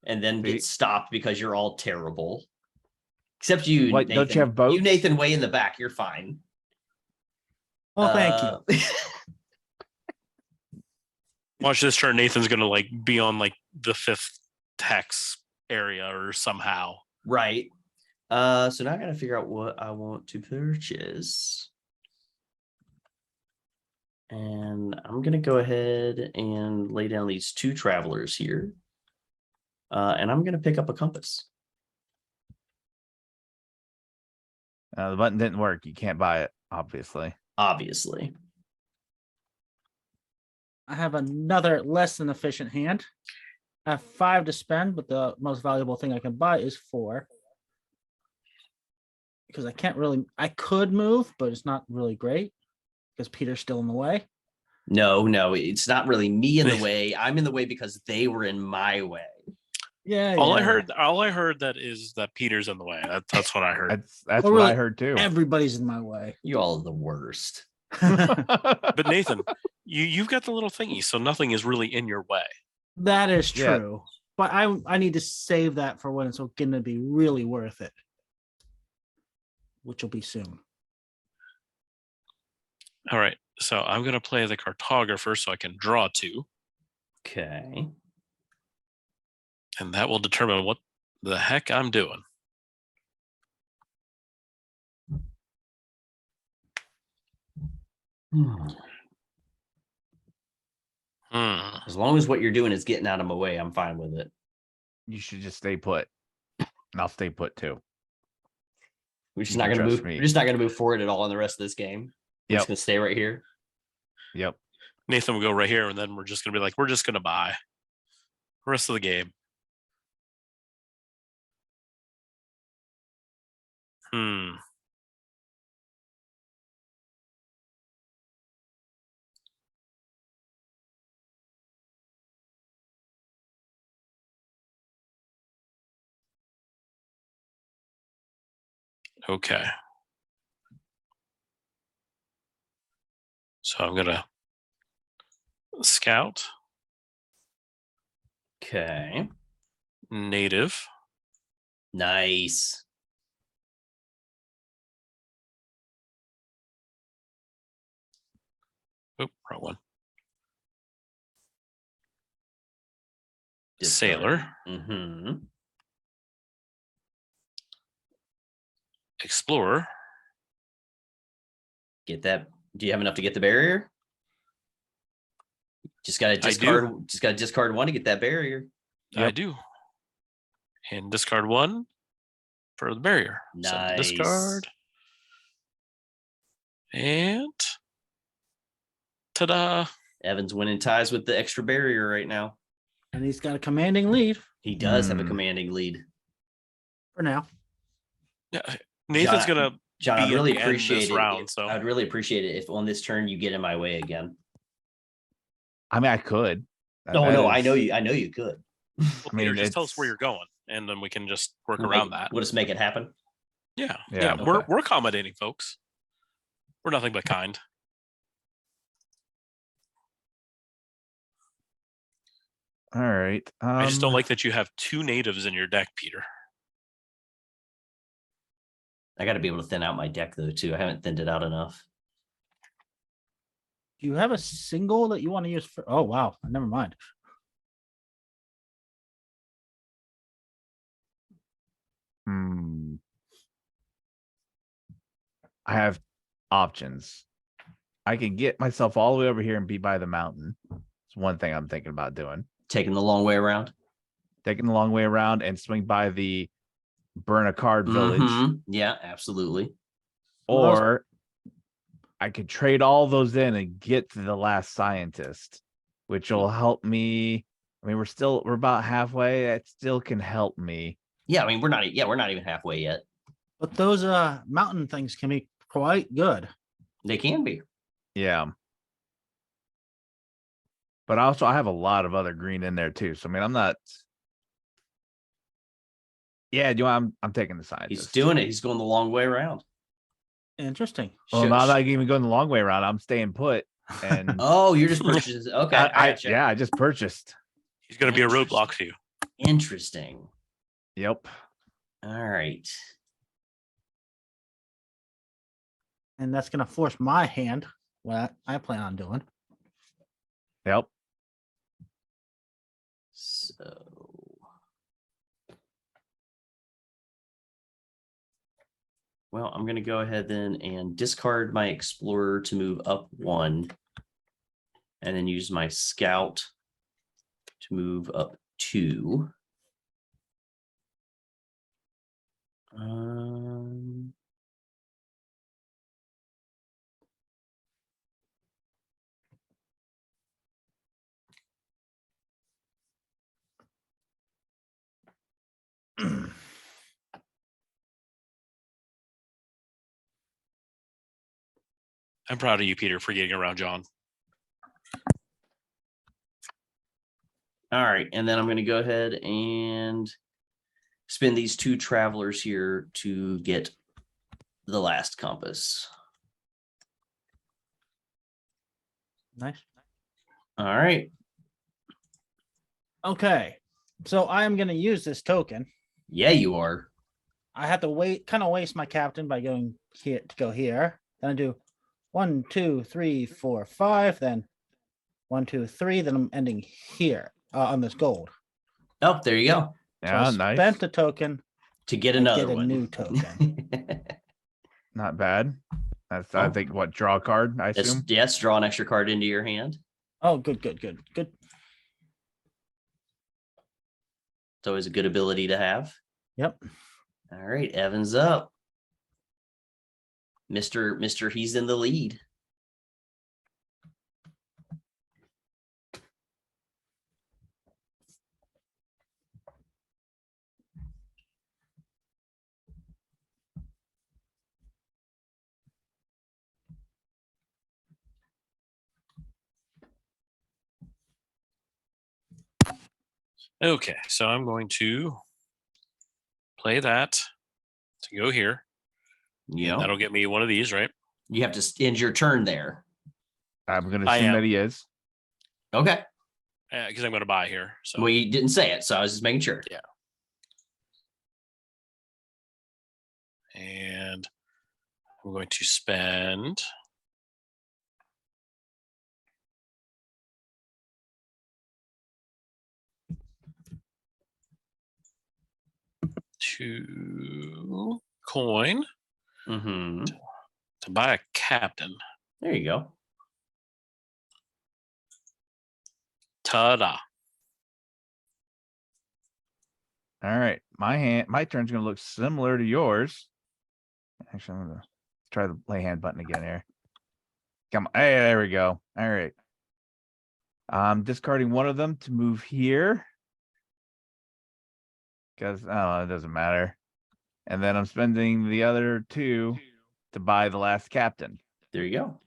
and then get stopped because you're all terrible. Except you, What, Nathan. don't you have boats? You, Nathan, way in the back. You're fine. Well, thank you. Watch this turn. Nathan's gonna like be on like the 5th hex area or somehow. Right. So now I got to figure out what I want to purchase. And I'm going to go ahead and lay down these 2 travelers here. And I'm going to pick up a compass. The button didn't work. You can't buy it, obviously. Obviously. I have another less than efficient hand. I have 5 to spend, but the most valuable thing I can buy is 4. Because I can't really, I could move, but it's not really great because Peter's still in the way. No, it's not really me in the way. I'm in the way because they were in my way. Yeah. All I heard that is that Peter's in the way. That's what I heard. That's Well, what I really, heard too. Everybody's in my way. You all are the worst. But Nathan, you've got the little thingy, so nothing is really in your way. That is Yeah. true. But I need to save that for when it's going to be really worth it. Which will be soon. All right. So I'm going to play the cartographer so I can draw 2. Okay. And that will determine what the heck I'm doing. As long as what you're doing is getting out of my way, I'm fine with it. You should just stay put. And I'll stay put too. We're just You not can going to trust move. me. We're just not going to move forward at all in the rest of this game. We're just Yep. going to stay right here. Yep. Nathan will go right here, and then we're just going to be like, we're just going to buy the rest of the game. Okay. So I'm going to scout. Okay. native. Nice. Oh, wrong one. Discard. Sailor. Mm-hmm. Explorer. Get that. Do you have enough to get the barrier? Just gotta do. discard. Just gotta discard one to get that barrier. I do. And discard one for the barrier. Send to Nice. discard. And ta-da. Evan's winning ties with the extra barrier right now. And he's got a commanding lead He does have a commanding lead. for now. Yeah, Nathan's John- gonna John, be I'd at really the end appreciate this it. round. So I'd really appreciate it if on this turn you get in my way again. I mean, I could. No, I know you. I know you could. well, I mean, Peter, just tell us where it's- you're going, and then we can just work We'll around make- that. We'll just make it happen. Yeah, Yeah, We're okay. we're accommodating, folks. We're nothing but kind. All right. I just don't like that you have two natives in your deck, Peter. I got to be able to thin out my deck though too. I haven't thinned it out enough. Do you have a single that you want to use for? Oh, wow. Never mind. I have options. I can get myself all the way over here and be by the mountain. It's one thing I'm thinking about doing. Taking the long way around. Taking the long way around and swing by the burn a card village. Mhm. Yeah, absolutely. Or I could trade all those in and get to the last scientist, which will help me. I mean, we're about halfway. It still can help me. Yeah, I mean we're not. Yeah, we're not even halfway yet. But those mountain things can be quite good. They can be. Yeah. But also I have a lot of other green in there too. So I mean, I'm not. Yeah, I'm taking the scientist. He's doing it. He's going the long way around. Interesting. Well, Shush. now I'm not even going the long way around. I'm staying put. And Oh, you're just purchasing. Okay, I gotcha. yeah, I just purchased. He's going to be a roadblock to you. Interesting. Yep. All right. And that's going to force my hand, what I plan on doing. Yep. So. Well, I'm going to go ahead then and discard my explorer to move up one. And then use my scout to move up two. I'm proud of you, Peter, for getting around John. All right, and then I'm going to go ahead and spend these two travelers here to get the last compass. Nice. All right. Okay. So I am going to use this token. Yeah, you are. I have to kind of waste my captain by going here to go here. Then I do 1, 2, 3, 4, 5. Then 1, 2, 3. Then I'm ending here on this gold. Oh, there you go. Yeah, so I nice. spent the token To get and another get a one. new token. Not bad. That's I Oh. think what draw a card, I It's, assume. yes, draw an extra card into your hand. Oh, good, good, good, good. It's always a good ability to have. Yep. All right, Evans up. Mr. He's in the lead. Okay, so I'm going to play that to go here. Yeah. That'll get me one of these, right? You have to end your turn there. I'm gonna I assume am. that he is. Okay. Because I'm going to buy here. So Well, you didn't say it, so I was just making sure. Yeah. And I'm going to spend two coin Mm-hmm. to buy a captain. There you go. Ta-da. All right. My turn's gonna look similar to yours. Actually, I'm gonna try the play hand button again here. Come on. Hey, there we go. All right. I'm discarding one of them to move here. Because it doesn't matter. And then I'm spending the other two to buy the last captain. There you go.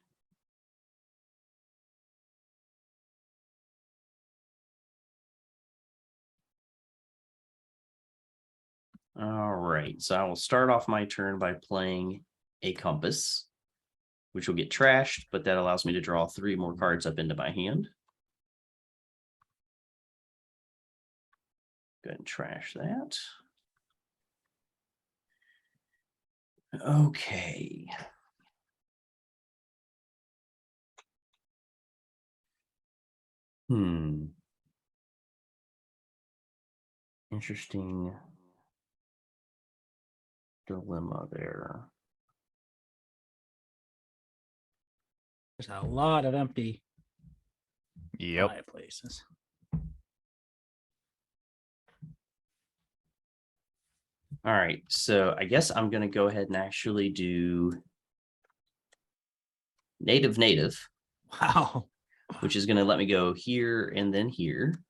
All right, so I will start off my turn by playing a compass, which will get trashed, but that allows me to draw 3 more cards up into my hand. Go ahead and trash that. Okay. Interesting dilemma there. There's a lot of empty Yep. fireplaces. All right, so I guess I'm going to go ahead and actually do native, Wow. which is going to let me go here and then here.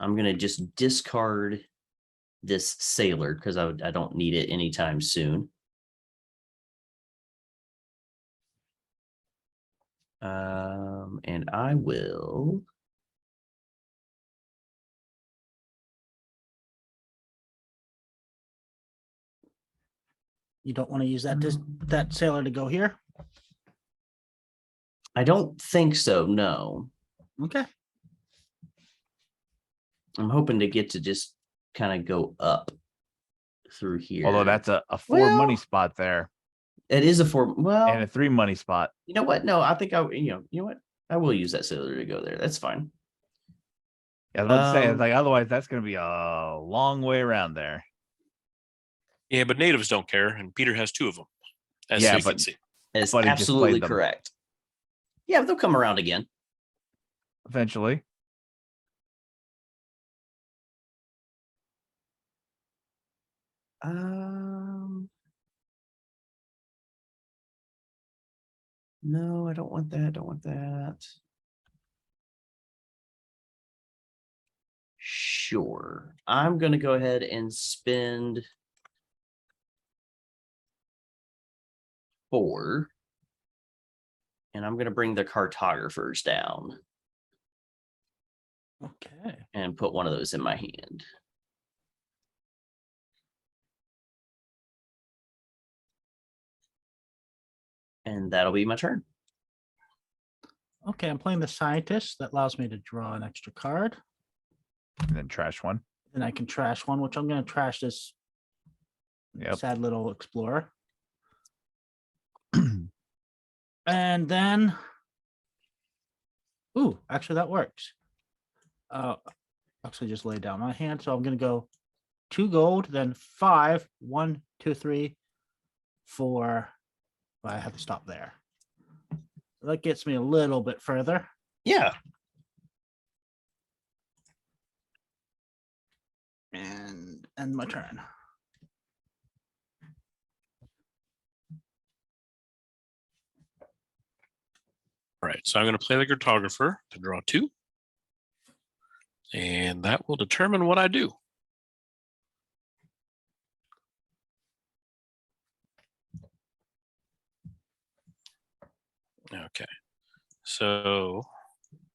I'm going to just discard this sailor because I don't need it anytime soon. And I will. You don't want to use that sailor to go here? I don't think so, no. Okay. I'm hoping to get to just kind of go up through here. Although that's a 4 money spot there. It is a 4. Well, And a 3 money spot. You know what? No, I think you know what? I will use that sailor to go there. That's fine. Yeah, I was about to say, it's like otherwise that's going to be a long way around there. Yeah, but natives don't care, and Peter has 2 of them. As Yeah, you but- can see. It's But he just absolutely played them. correct. Yeah, they'll come around again. Eventually. No, I don't want that. I don't want that. Sure. I'm going to go ahead and spend 4. And I'm going to bring the cartographers down Okay. and put one of those in my hand. And that'll be my turn. Okay, I'm playing the scientist. That allows me to draw an extra card. And then trash one. Then I can trash one, which I'm going to trash this Yep. sad little explorer. And then, ooh, actually that works. Actually just lay down my hand. So I'm going to go 2 gold, then 5, 1, 2, 3, 4. Well, I have to stop there. That gets me a little bit further. Yeah. And end my turn. All right, so I'm going to play the cartographer to draw 2. And that will determine what I do. Okay, so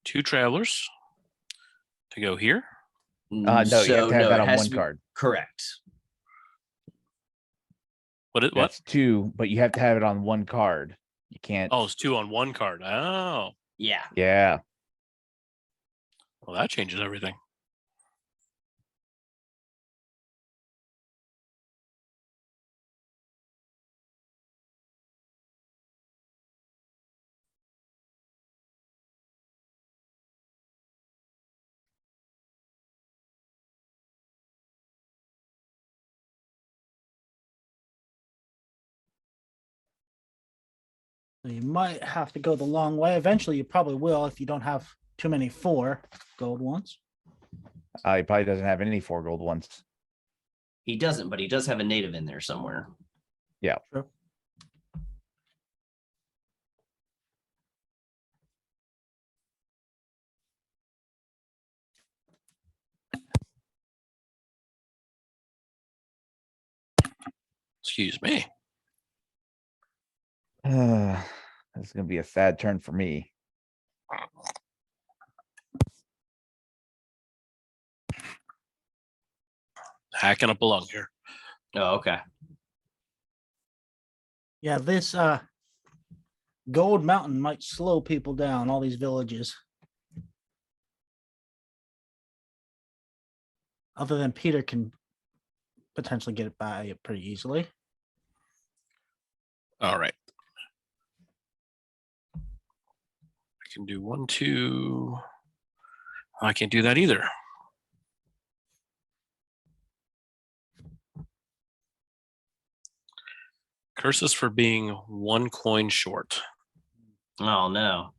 2 travelers to go here. No, you have to have that it on has one to be card. correct. What? That's 2, but you have to have it on one card. You can't. Oh, it's 2 on 1 card. Oh, Yeah. Yeah. well, that changes everything. So you might have to go the long way. Eventually, you probably will if you don't have too many 4 gold ones. He probably doesn't have any 4 gold ones. He doesn't, but he does have a native in there somewhere. True. Excuse me. This is gonna be a sad turn for me. Hacking up a lung here. Oh, okay. Yeah, this gold mountain might slow people down, all these villages. Other than Peter can potentially get it by it pretty easily. All right. I can do 1, 2. I can't do that either. Curses for being 1 coin short. Oh no.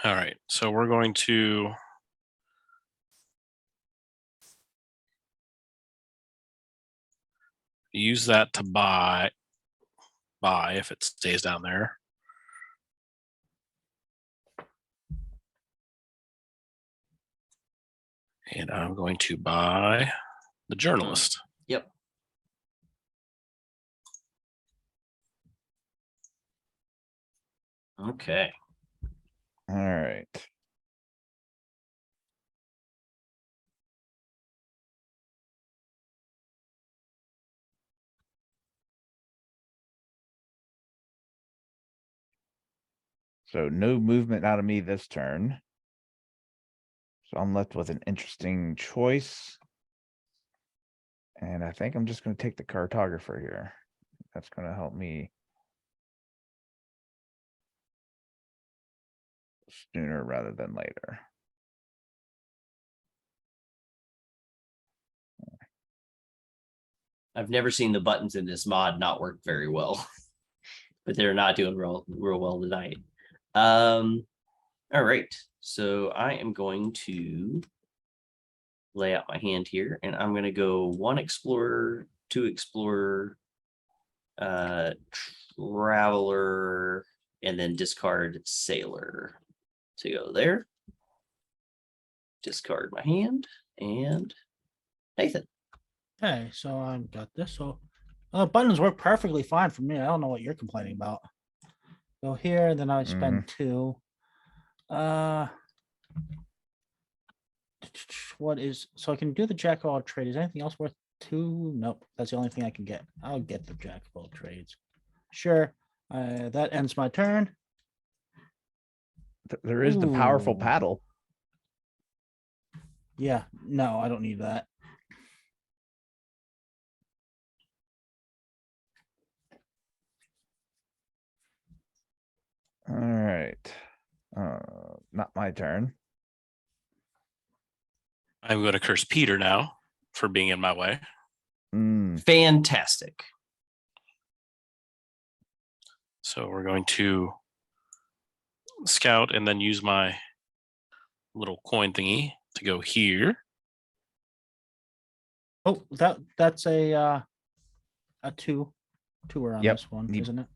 All right, so we're going to use that to buy if it stays down there. And I'm going to buy the journalist. Yep. Okay. All right. So no movement out of me this turn. So I'm left with an interesting choice. And I think I'm just going to take the cartographer here. That's going to help me sooner rather than later. I've never seen the buttons in this mod not work very well, but they're not doing real well tonight. All right, so I am going to lay out my hand here, and I'm going to go 1 explorer, 2 explorer, traveler, and then discard sailor to go there. Discard my hand, and Nathan. Okay, so I've got this. So buttons work perfectly fine for me. I don't know what you're complaining about. Go here, then I spend 2. What is so I can do the jack of all trades. Is anything else worth 2? Nope, that's the only thing I can get. I'll get the jack of all trades. Sure. That ends my turn. There is the powerful Ooh. paddle. Yeah, no, I don't need that. All right. Not my turn. I'm going to curse Peter now for being in my way. Fantastic. So we're going to scout and then use my little coin thingy to go here. Oh, that's a 2 2 on Yep. this one, You- isn't it?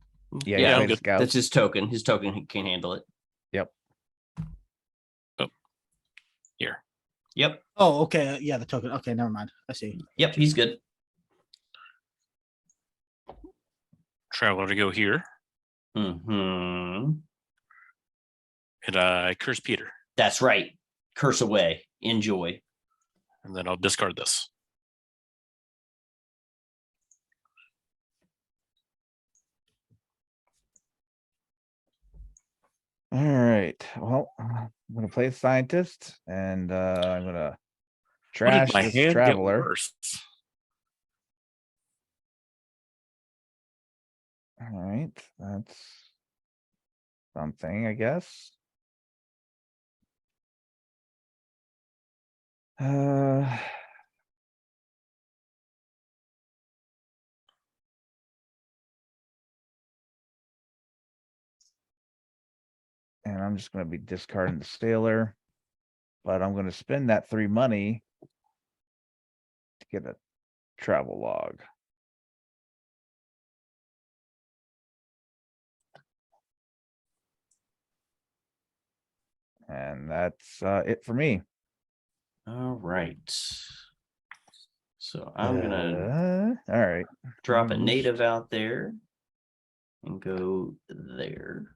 Yeah, Yeah, you I'm play the good. scout. That's his token. His token can handle it. Yep. Here. Yep. Oh, okay. Yeah, the token. Okay, never mind. I see. Yep. He's good. Traveler to go here. Hmm. And I curse Peter. That's right. Curse away. Enjoy. And then I'll discard this. All right. Well, I'm gonna play a scientist, and I'm gonna What did trash my this hand get traveler. worse? All right, that's something, I guess. Uh, and I'm just gonna be discarding the sailor, but I'm gonna spend that 3 money to get a travel log. And that's it for me. All right. So I'm gonna All right. drop a Used. native out there and go there.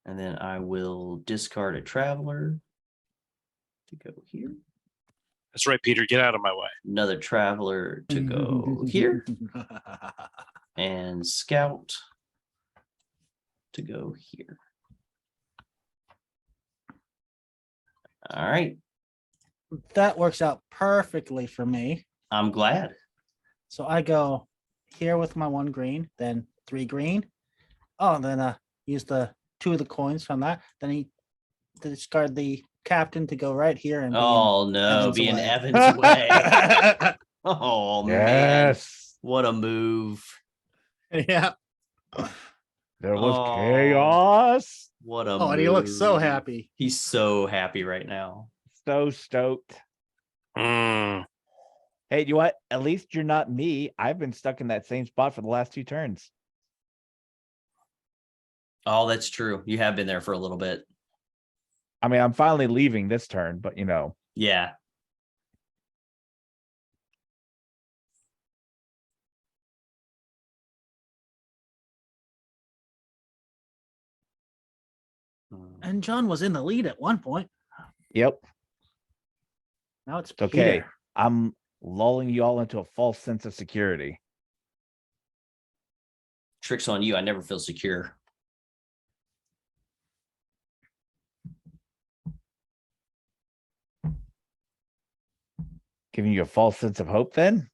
And then I will discard a traveler to go here. That's right, Peter. Get out of my way. Another traveler to go here. And scout to go here. All right. That works out perfectly for me. I'm glad. So I go here with my 1 green, then 3 green. Oh, and then use the 2 of the coins from that. Then he discard the captain to go right here and Oh no, Evan's be in way. Evan's way. Oh man. Yes. What a move. yeah. There was Oh, chaos. What a Oh, and he looks so move. happy. He's so happy right now. So stoked. Mm, Hey, you know what? At least you're not me. I've been stuck in that same spot for the last 2 turns. Oh, that's true. You have been there for a little bit. I mean, I'm finally leaving this turn, but you know. Yeah. And John was in the lead at one point. Yep. Now it's It's okay. Peter. I'm lulling you all into a false sense of security. Tricks on you. I never feel secure. Giving you a false sense of hope then?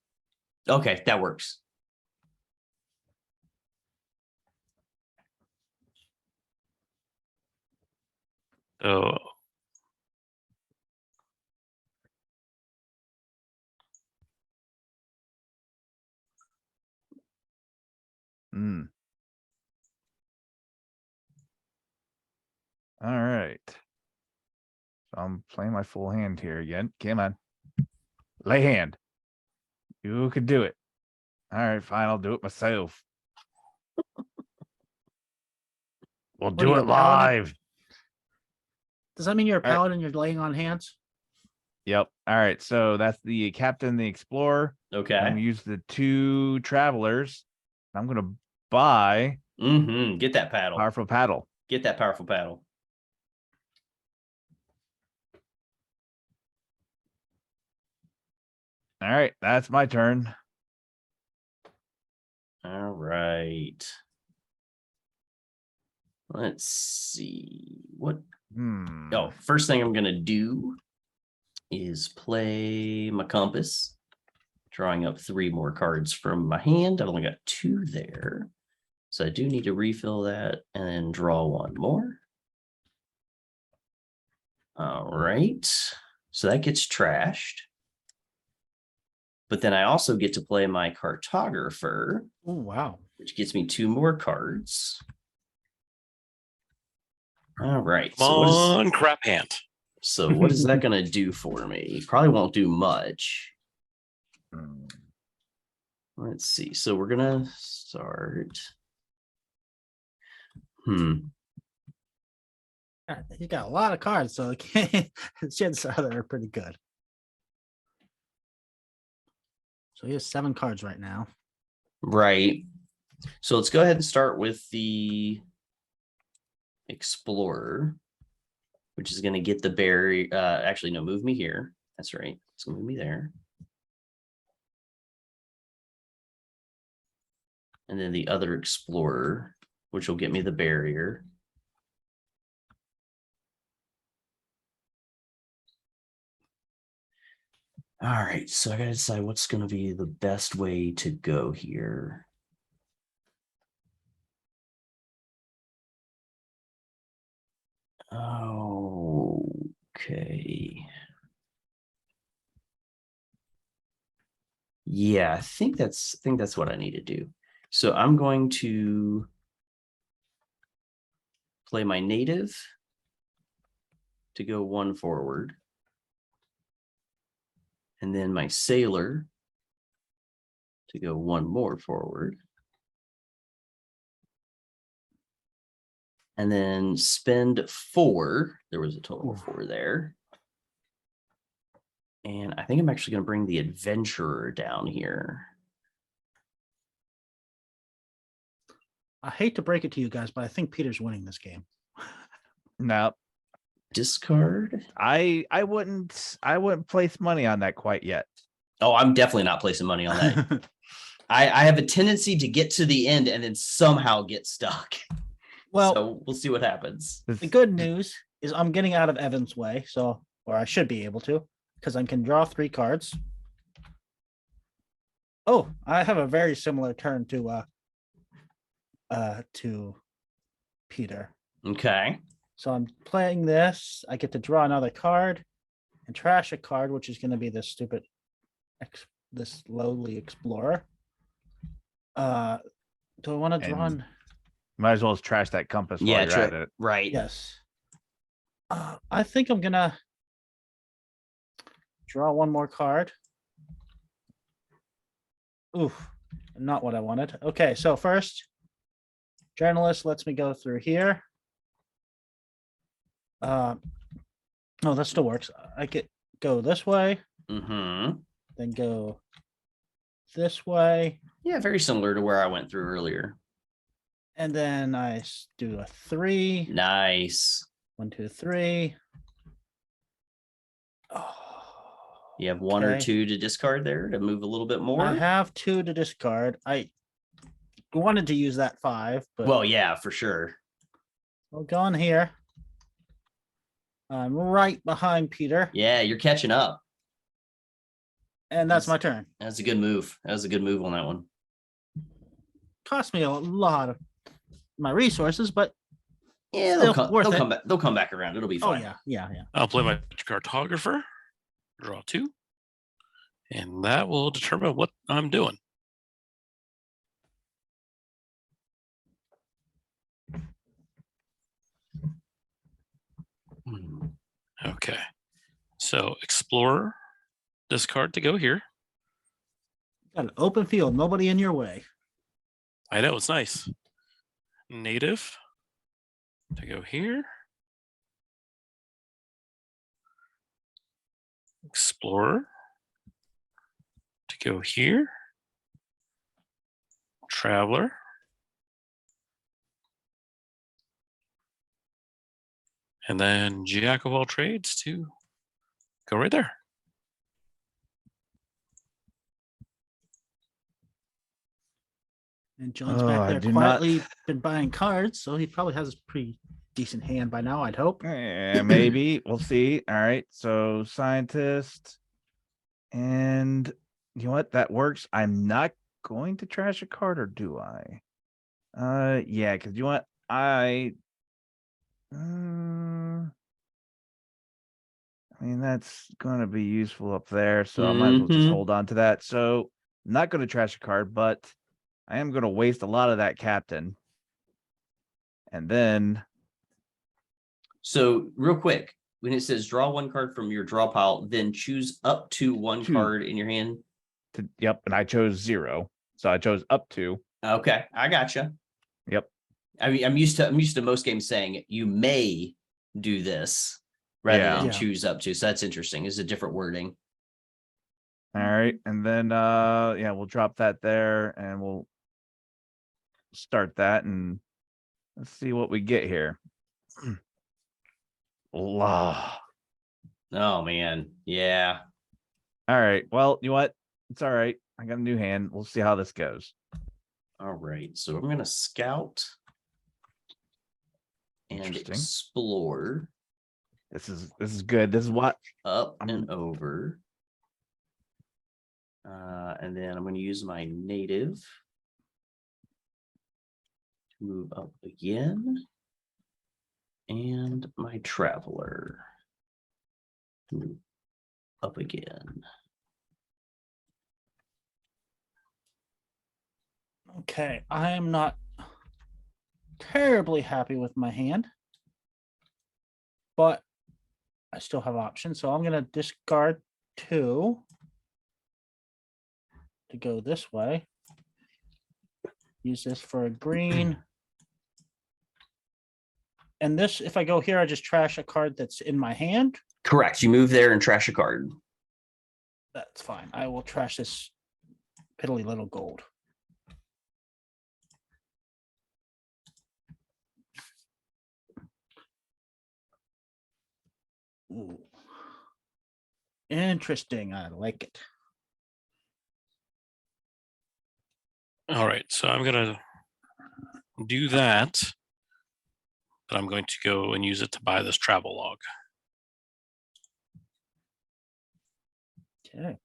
Okay, that works. oh, Hmm. All right. So I'm playing my full hand here again. Come on. Lay hand. You could do it. All right, fine. I'll do it myself. We'll What are do you, it a paladin? live. Does that mean you're a All right. paladin? You're laying on hands? Yep. All right. So that's the captain, the explorer. I'm Okay. gonna use the 2 travelers. I'm gonna buy Get that paddle. powerful paddle. Get that powerful paddle. All right, that's my turn. All right. Let's see. What? Oh, first thing I'm going to do is play my compass, drawing up 3 more cards from my hand. I've only got 2 there. So I do need to refill that and then draw 1 more. All right. So that gets trashed. But then I also get to play my cartographer. Oh, wow. Which gets me 2 more cards. All right. come on, crap hand. So what is that going to do for me? Probably won't do much. Let's see. So we're going to start. He's got a lot of cards, so chances are they're pretty good. So he has 7 cards right now. Right. So let's go ahead and start with the Explorer, which is going to get the berry. Actually, no, move me here. That's right. It's going to move me there. And then the other Explorer, which will get me the barrier. All right, so I gotta decide what's gonna be the best way to go here. Okay. Yeah, I think that's what I need to do. So I'm going to play my native to go 1 forward. And then my sailor to go 1 more forward. And then spend 4. There was a total of 4 there. And I think I'm actually going to bring the adventurer down here. I hate to break it to you guys, but I think Peter's winning this game. No, Discard. I wouldn't place money on that quite yet. Oh, I'm definitely not placing money on that. I have a tendency to get to the end and then somehow get stuck. Well, So we'll see what happens. the good news is I'm getting out of Evan's way, so or I should be able to, because I can draw 3 cards. Oh, I have a very similar turn to Peter. Okay. So I'm playing this. I get to draw another card and trash a card, which is going to be this stupid, this lowly explorer. Do I want to draw? And might as well just trash that compass while Yeah, you're at it. right. Yes. I think I'm gonna draw 1 more card. Oof, not what I wanted. Okay, so first, journalist lets me go through here. Oh, that still works. I could go this way, Mm-hmm. then go this way, Yeah, very similar to where I went through earlier. and then I do a 3. Nice. 1, 2, 3. Oh, You have 1 or okay. 2 to discard there to move a little bit more. I have 2 to discard. I wanted to use that 5, but Well, yeah, for sure. we'll go on here. I'm right behind Peter, Yeah, you're catching up. and that's my turn. That's a good move. That was a good move on that one. Cost me a lot of my resources, but Yeah, Still they'll worth it. come back. They'll come back around. It'll be oh fine. yeah. I'll play my cartographer, draw 2, and that will determine what I'm doing. Okay, so explorer, discard to go here. Got an open field, nobody in your way. I know, it's nice. Native to go here. Explorer to go here. Traveler. And then Jack of all trades to go right there. And John's Oh, I back there do not- quietly been buying cards, so he probably has a pretty decent hand by now, I'd hope. Maybe we'll see. All right, so scientist, and you know what? That works. I'm not going to trash a card, or do I? Yeah, because you know what? I mean, that's going to be useful up there, so I might as well just Mhm. hold on to that. So I'm not going to trash a card, but I am going to waste a lot of that captain. And then So real quick, when it says draw 1 card from your draw pile, then choose up to 1 Two. card in your hand. yep, and I chose 0. So I chose up to. Okay, I gotcha. Yep. I mean, I'm used to most games saying you may do this rather Yeah. than Yeah. choose up to. So that's interesting. It's a different wording. All right. And then yeah, we'll drop that there and we'll start that and let's see what we get here. All Oh man. Yeah. right. Well, you know what? It's all right. I got a new hand. We'll see how this goes. All right. So I'm gonna scout and Interesting. explore This is good. This is what up and over. And then I'm going to use my native to move up again. And my traveler to move up again. Okay, I am not terribly happy with my hand, but I still have options. So I'm going to discard 2 to go this way. Use this for a green. And this, if I go here, I just trash a card that's in my hand. Correct. You move there and trash a card. That's fine. I will trash this piddly little gold. Ooh. Interesting. I like it. All right, so I'm gonna do that, but I'm going to go and use it to buy this travel log. Okay.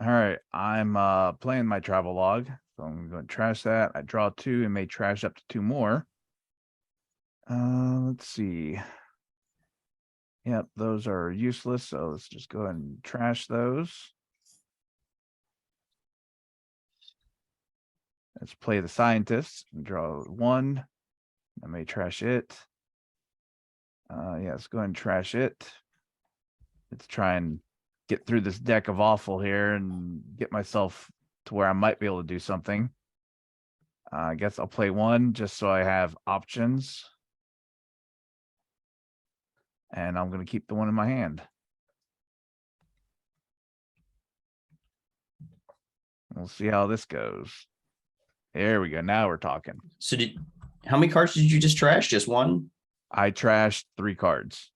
All right, I'm playing my travel log, so I'm going to trash that. I draw 2 and may trash up to 2 more. Let's see. Yep, those are useless, so let's just go ahead and trash those. Let's play the scientist and draw 1. I may trash it. Yeah, let's go ahead and trash it. Let's try and get through this deck of awful here and get myself to where I might be able to do something. I guess I'll play 1 just so I have options. And I'm going to keep the 1 in my hand. We'll see how this goes. There we go. Now we're talking. So how many cards did you just trash? Just 1? I trashed 3 cards.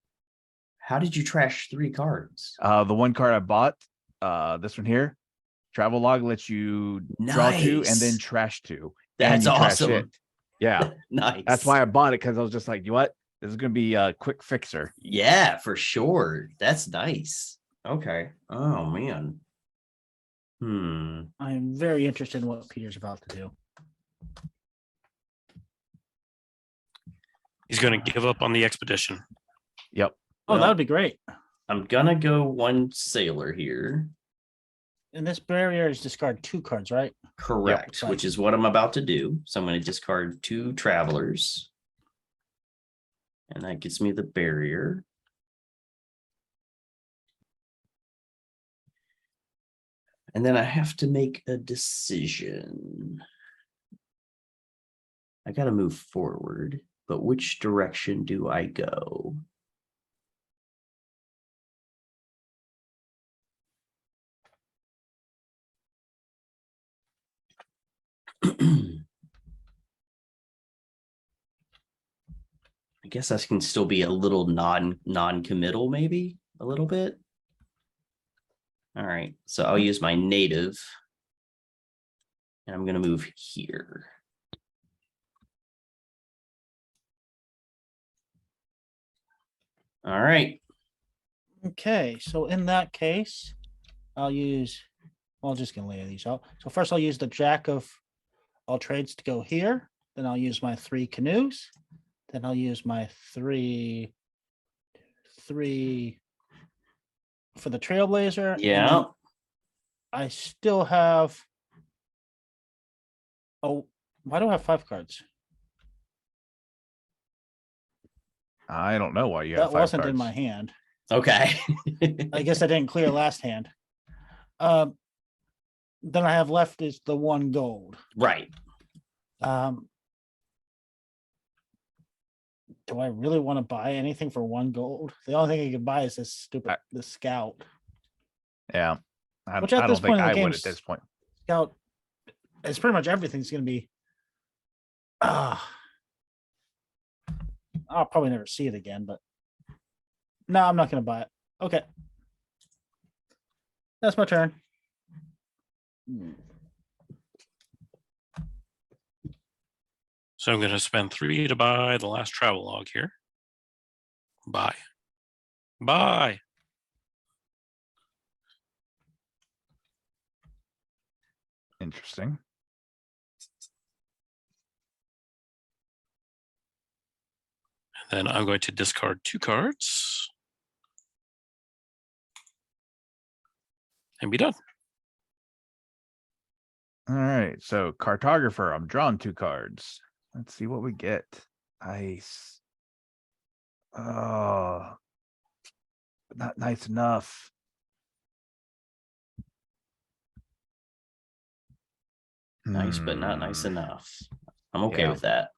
How did you trash 3 cards? The 1 card I bought, this one here, travel log lets you draw 2 and then Nice. trash 2. That's and you trash awesome. it. Yeah, Nice. that's why I bought it, because I was just like, you know what? This is going to be a quick fixer. Yeah, for sure. That's nice. Okay. Oh man. I'm very interested in what Peter's about to do. He's going to give up on the expedition. Yep. Oh, Well, that would be great. I'm gonna go 1 sailor here. And this barrier is discard 2 cards, right? Correct, Yep. which is what I'm about to do. So I'm going to discard 2 travelers. And that gets me the barrier. And then I have to make a decision. I got to move forward, but which direction do I go? I guess I can still be a little non-committal, maybe a little bit. All right, so I'll use my native, and I'm going to move here. All right. Okay, so in that case, I'll use, well, I'm just gonna lay these out. So first I'll use the Jack of all trades to go here. Then I'll use my 3 canoes. Then I'll use my 3 for the Trailblazer. and Yeah. then I still have, oh, why do I have 5 cards? I don't know why you have That 5 wasn't cards. in my hand. Okay. I guess I didn't clear last hand. Then I have left is the 1 gold. Right. Do I really want to buy anything for 1 gold? The only thing I can buy is this stupid the scout. Yeah. I Which at don't this think point in the I would game, at this point. Scout, it's pretty much everything's going to be. I'll probably never see it again, but no, I'm not going to buy it. Okay, that's my turn. So I'm going to spend 3 to buy the last travel log here. Buy. Buy. Interesting. Then I'm going to discard 2 cards and be done. All right. So cartographer, I'm drawing 2 cards. Let's see what we get. Ice. Oh, not nice enough. Nice, but not nice enough. I'm okay Yeah. with that.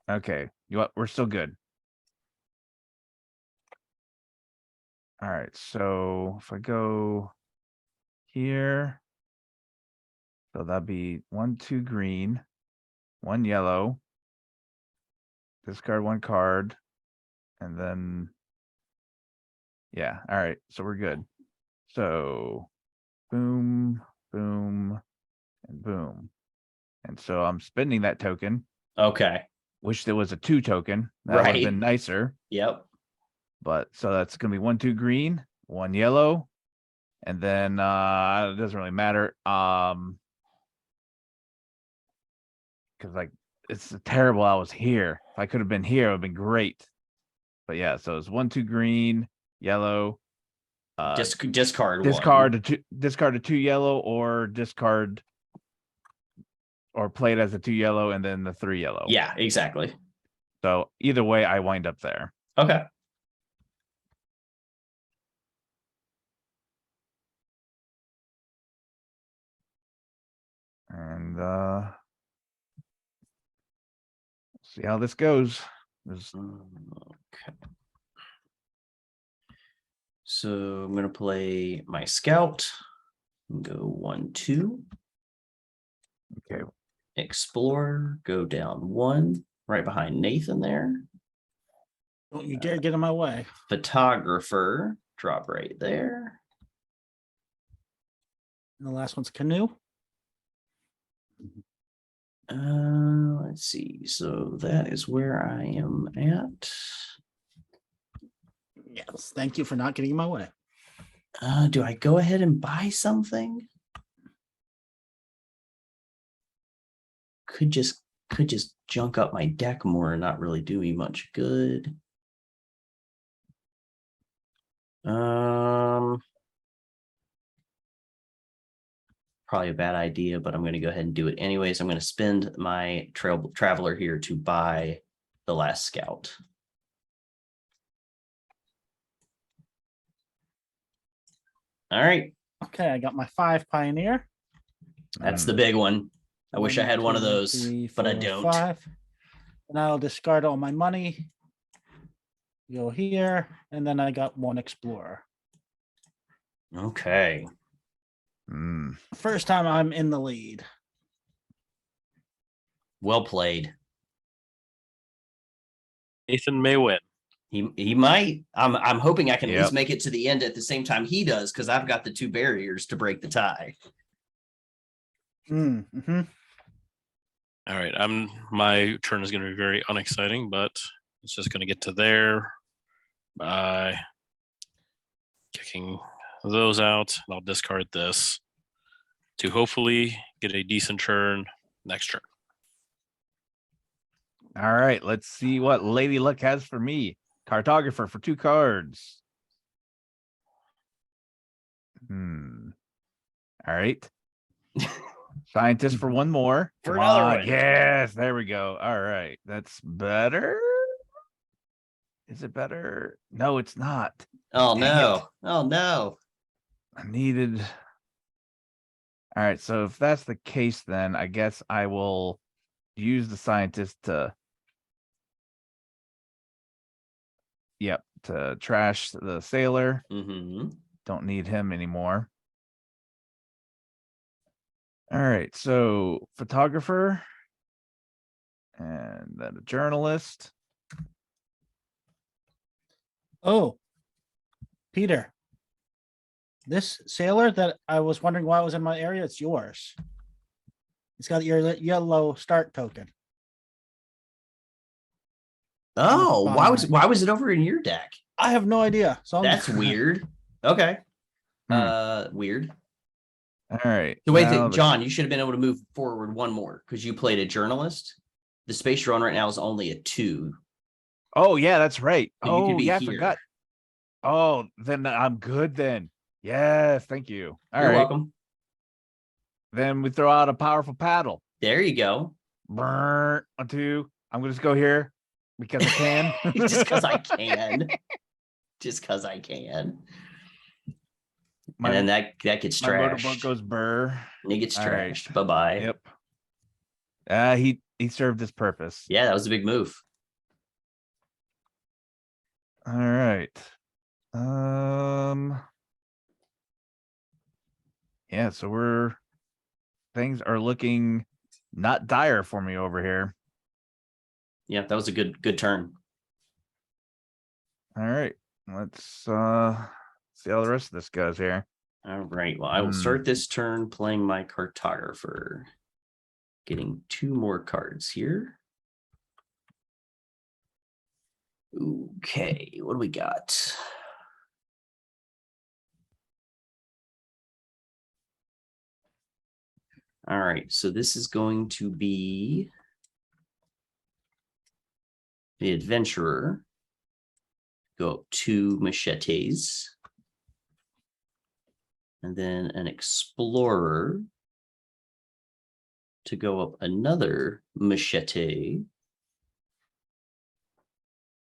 Okay. You know what? We're still good. All right. So if I go here, so that'd be 1, 2 green, 1 yellow. Discard 1 card. And then, yeah. All right. So we're good. So boom, boom, and boom. And so I'm spending that token. Okay. Wish there was a 2 token. That would have Right. been nicer. Yep. But so that's gonna be 1, 2 green, 1 yellow, and then it doesn't really matter. Because like it's terrible I was here. If I could have been here, it would have been great. But yeah, so it's 1, 2 green, yellow, Discard discard a 2 yellow, or discard or play it as a 2 yellow and then the 3 yellow. Yeah, exactly. So either way, I wind up there. Okay. And see how this goes. Okay. So I'm gonna play my scout. Go 1, 2. Okay. Explore. Go down 1. Right behind Nathan there. Don't you dare get in my way. Photographer. Drop right there. And the last one's canoe. Let's see. So that is where I am at. Yes. Thank you for not getting in my way. Do I go ahead and buy something? Could just junk up my deck more and not really do me much good. Probably a bad idea, but I'm going to go ahead and do it anyways. I'm going to spend my traveler here to buy the last scout. All right. Okay, I got my 5 pioneer. That's the big one. I wish I had one of those, 3, but I 4, don't. 5. And I'll discard all my money. Go here, and then I got 1 explorer. Okay. First time I'm in the lead. Well played. Nathan may win. He might. I'm hoping I can at Yep. least make it to the end at the same time he does, because I've got the 2 barriers to break the tie. Mm-hmm. All right, my turn is going to be very unexciting, but it's just going to get to there by kicking those out. And I'll discard this to hopefully get a decent turn next turn. All right, let's see what Lady Luck has for me. Cartographer for 2 cards. All right. Scientist for 1 more. For Come another on. one. Yes, there we go. All right. That's better. Is it better? No, it's not. Oh Dang no. it. Oh no. I needed. All right. So if that's the case, then I guess I will use the scientist to. Yep. To trash the sailor. Mm-hmm. Don't need him anymore. All right. So photographer. And then a journalist. Oh, Peter. This sailor that I was wondering why it was in my area, it's yours. It's got your yellow start token. Oh, bottom why right. was it over in your deck? I have no idea. So I'm That's weird. Okay. Hmm. Weird. All right. So wait, now John, you should have been able to move forward one more because you played a journalist. The space you're on right now is only a 2. Oh yeah, that's right. So you could Oh be yeah, I here. forgot. Oh, then I'm good then. Yes, thank you. All You're right. welcome. Then we throw out a powerful paddle. There you go. Burn on 2. I'm gonna just go here because I can. Just because I can. Just because I can. My, And then that gets my motorboat trashed. goes burr. And it gets All right. trashed. Bye-bye. Yep. He served his purpose. Yeah, that was a big move. All right. Yeah, so things are looking not dire for me over here. Yeah, that was a good turn. All right. Let's see how the rest of this goes here. All right. Well, I will start this turn playing my cartographer. Getting 2 more cards here. Okay, what do we got? All right, so this is going to be the adventurer. Go up 2 machetes. And then an explorer to go up another machete.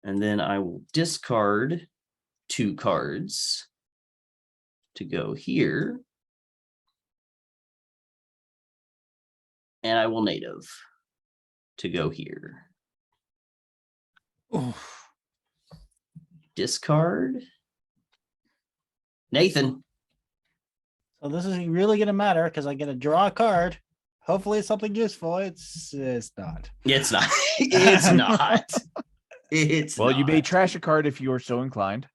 And then I will discard 2 cards to go here. And I will native to go here. Oof. Discard. Nathan. So this is really gonna matter because I get to draw a card. Hopefully it's something useful. It's not. It's not. It's not. It's Well, not. you may trash a card if you are so inclined.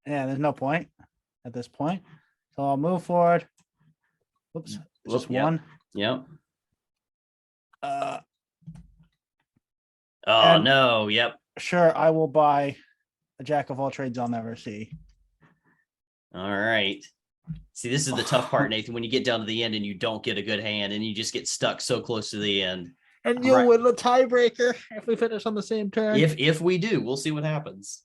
Yeah, there's no point at this point. So I'll move forward. Whoops, just Yep. one. Yep. Uh, Oh and- no. Yep. sure, I will buy a jack of all trades I'll never see. All right. See, this is the tough part, Nathan, when you get down to the end and you don't get a good hand and you just get stuck so close to the end. And you'll win the tiebreaker if we finish on the same turn. If we do, we'll see what happens.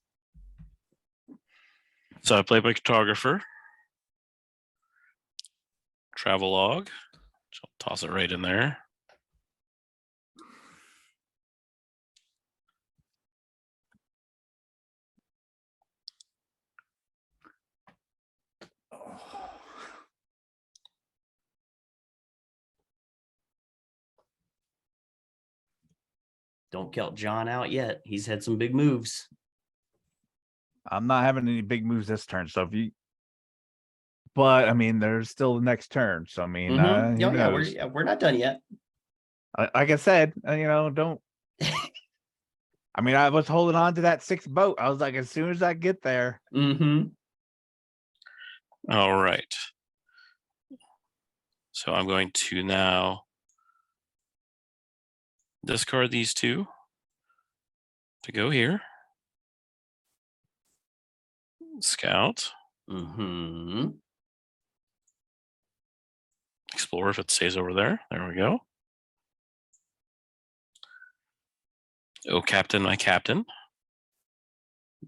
So I play my cartographer. Travel log. So I'll toss it right in there. Don't count John out yet. He's had some big moves. I'm not having any big moves this turn. So if you, but I mean, there's still the next turn. So I mean, Mhm. who Yeah, knows? we're not done yet. Like I said, don't. I mean, I was holding on to that 6th boat. I was like, as soon as I get there. Mm-hmm. All right. So I'm going to now discard these 2 to go here. Scout. Mm-hmm. Explore if it stays over there. There we go. Oh, captain, my captain.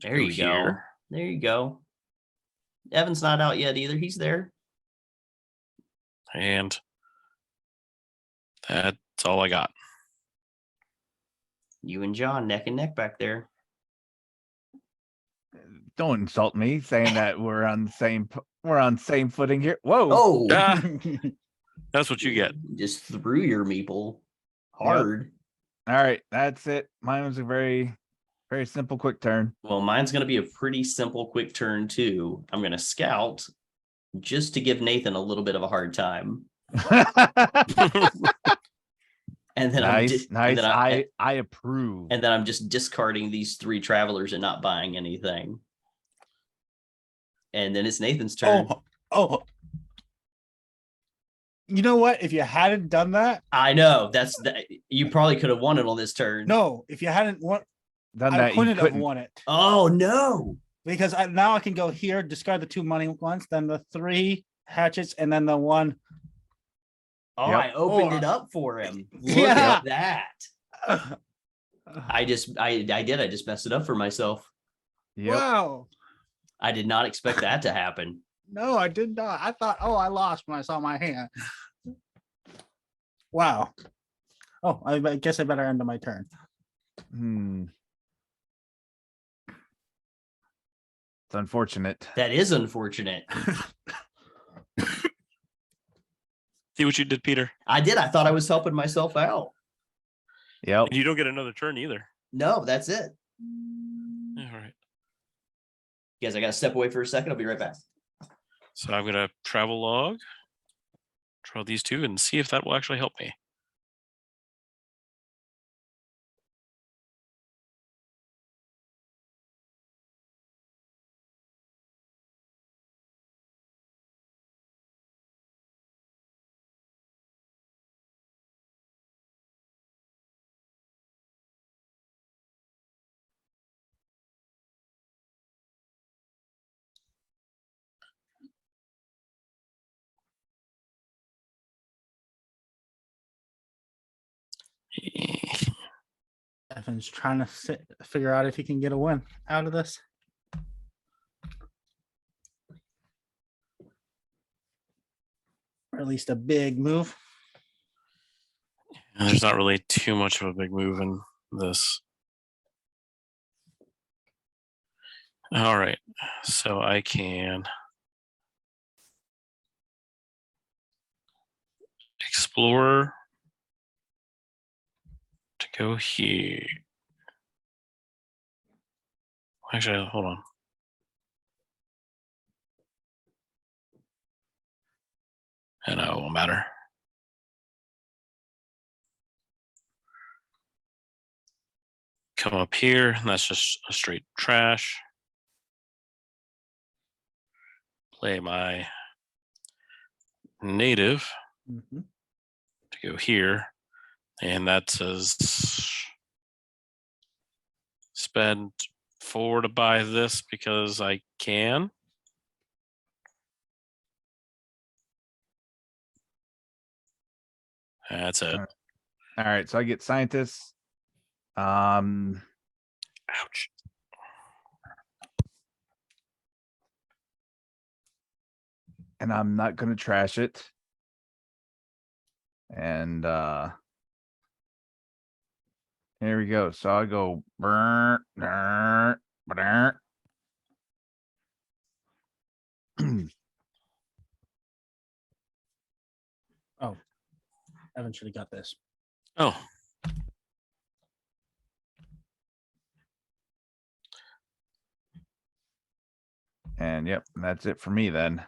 There you go. Here. There you go. Evan's not out yet either. He's there. And that's all I got. You and John neck and neck back there. Don't insult me saying that we're on the same footing here. Whoa. Oh, Ah, that's what you get. just threw your meeple hard. All right, that's it. Mine was a very, very simple, quick turn. Well, mine's going to be a pretty simple, quick turn too. I'm going to scout just to give Nathan a little bit of a hard time. And then nice. and then I approve. And then I'm just discarding these 3 travelers and not buying anything. And then it's Nathan's turn. Oh. You know what? If you hadn't done that, I know you probably could have won it on this turn. no. If you hadn't won, done I that, you couldn't have couldn't. won it Oh no. because now I can go here, discard the 2 money ones, then the 3 hatchets, and then the 1. Oh, Yep. I opened Oh, it up for him. Look yeah. at that. I just messed it up for myself. Yep. Wow. I did not expect that to happen. No, I did not. I thought, oh, I lost when I saw my hand. Wow. Oh, I guess I better end my turn. It's unfortunate. That is unfortunate. See what you did, Peter? I did. I thought I was helping myself out. Yep. You don't get another turn either. No, that's it. All right. Guys, I got to step away for a second. I'll be right back. So I'm going to travel log, draw these 2, and see if that will actually help me. Evan's trying to figure out if he can get a win out of this. Or at least a big move. There's not really too much of a big move in this. All right, so I can explore to go here. Actually, hold on. And it won't matter. Come up here, and that's just a straight trash. Play my native to go here, and that says spend 4 to buy this because I can. That's it. All right. So I get scientists. Ouch. And I'm not going to trash it. And here we go. So I go burn. Oh, Evan should have got this. Oh. And yep, that's it for me then.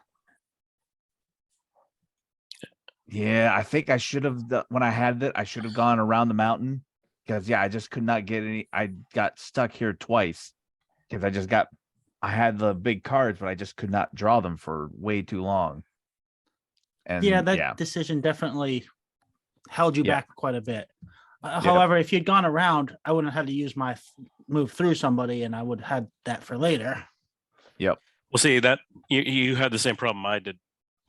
Yeah, I think I should have, when I had it, I should have gone around the mountain because, yeah, I just could not get any. I got stuck here twice because I had the big cards, but I just could not draw them for way too long. And yeah, that decision definitely held you back quite a bit. However, if you'd gone around, I wouldn't have had to use my move through somebody, and I would have had that for later. Yep. Well, see that you had the same problem I did,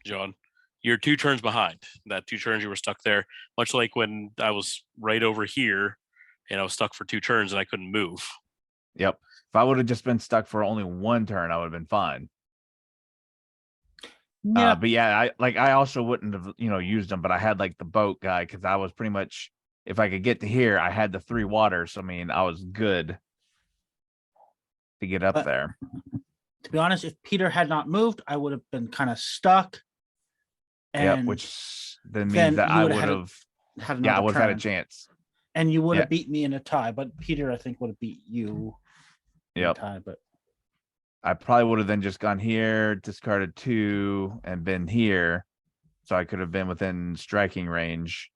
John. You're 2 turns behind. That 2 turns you were stuck there, much like when I was right over here, and I was stuck for 2 turns and I couldn't move. Yep. If I would have just been stuck for only 1 turn, I would have been fine. Yeah, But yeah, I also wouldn't have, used them, but I had like the boat guy because I was pretty much, if I could get to here, I had the 3 waters. I mean, I was good to get up there. To be honest, if Peter had not moved, I would have been kind of stuck. And which then means that I would have had I would have had a turn. chance. And you would have beat me in a tie, but Peter, I think, would have beat you in a tie. But I probably would have then just gone here, discarded 2, and been here. So I could have been within striking range.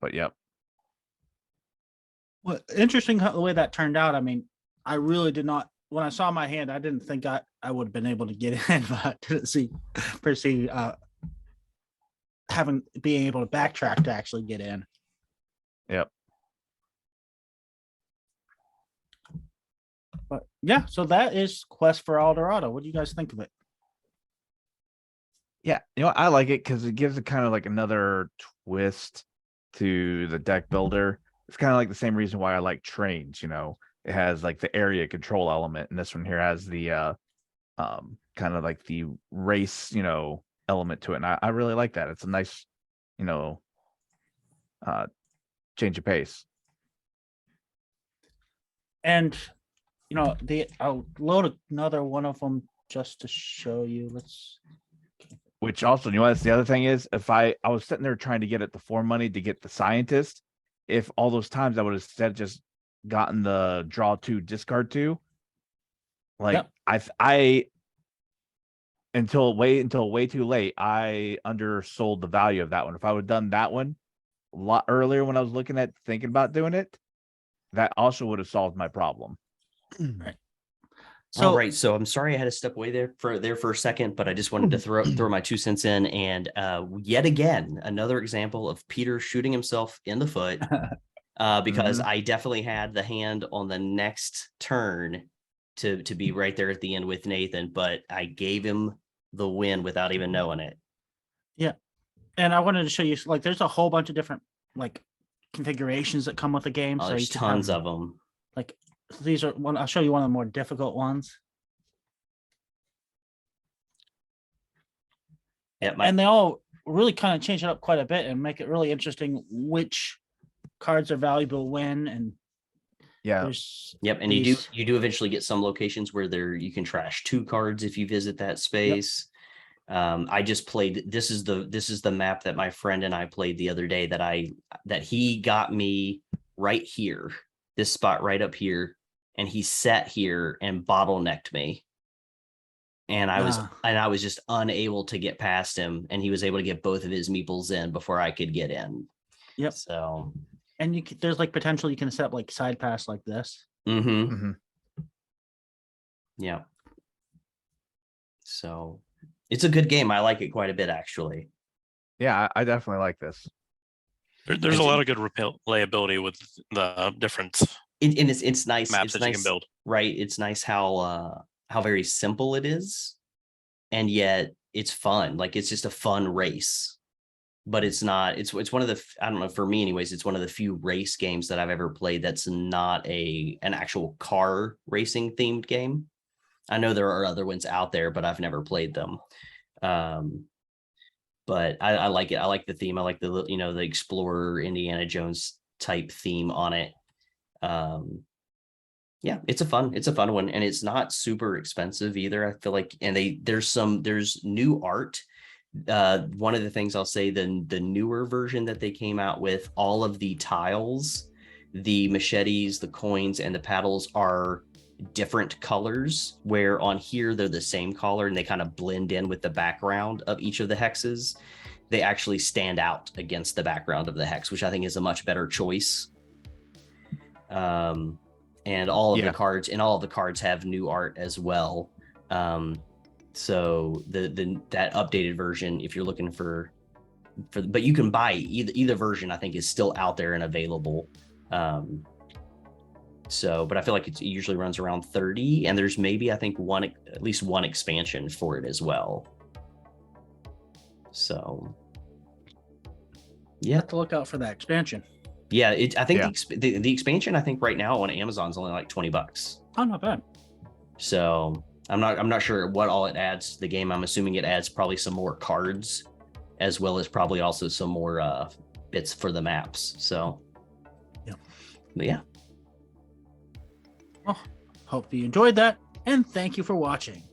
But yep. Well, interesting the way that turned out. I mean, I really did not, when I saw my hand, I didn't think I would have been able to get in, but I didn't foresee being able to backtrack to actually get in. Yep. But yeah, so that is Quest for El Dorado. What do you guys think of it? Yeah, I like it because it gives it kind of like another twist to the deck builder. It's kind of like the same reason why I like trains. It has like the area control element, and this one here has the kind of like the race, element to it. And I really like that. It's a nice, change of pace. And I'll load another one of them just to show you. Which also, that's the other thing is, if I was sitting there trying to get it for money to get the scientist, if all those times I would have instead just gotten the draw 2, discard 2, like Yep. I until way too late, I undersold the value of that one. If I would have done that one a lot earlier when I was thinking about doing it, that also would have solved my problem. Right. All right, so I'm sorry I had to step away there for a second, but I just wanted to throw my 2 cents in, and yet again another example of Peter shooting himself in the foot, because I definitely had the hand on the next turn to be right there at the end with Nathan, but I gave him the win without even knowing it. Yeah, and I wanted to show you like there's a whole bunch of different like configurations that come with the game. Oh, so there's you can tons have, of them. like these are one. I'll show you one of the more difficult ones. Yeah, And they all really kind of change it up quite a bit and make it really interesting which cards are valuable when. And Yeah. Yep, and you do eventually get some locations where you can trash 2 cards if you visit that space. I just played. This is the map that my friend and I played the other day that he got me right here, this spot right up here, and he sat here and bottlenecked me. And I was just unable to get past him, and he was able to get both of his meeples in before I could get in. Yep. So, and there's like potential you can set up like side pass like this. Yeah. So it's a good game. I like it quite a bit, actually. Yeah, I definitely like this. There's a lot of good replayability with the different and it's nice maps that you can build. Right. It's nice how very simple it is, and yet it's fun. Like it's just a fun race, but it's not. It's one of the, I don't know, for me anyways, it's one of the few race games that I've ever played that's not an actual car racing themed game. I know there are other ones out there, but I've never played them. But I like it. I like the theme. I like the Explorer Indiana Jones type theme on it. Yeah, it's a fun one, and it's not super expensive either. I feel like, and there's new art. One of the things I'll say, the newer version that they came out with, all of the tiles, the machetes, the coins, and the paddles are different colors, where on here they're the same color and they kind of blend in with the background of each of the hexes. They actually stand out against the background of the hex, which I think is a much better choice. And all of the cards have new art as well. So that updated version, if you're looking for, but you can buy either version, I think is still out there and available. But I feel like it usually runs around 30, and there's maybe, I think, at least one expansion for it as well. So yeah, have to look out for that expansion. Yeah, I think the expansion, I think right now on Amazon's only like $20. Oh, not bad. So I'm not sure what all it adds to the game. I'm assuming it adds probably some more cards, as well as probably also some more bits for the maps. So yeah, but yeah. Well, hope you enjoyed that, and thank you for watching.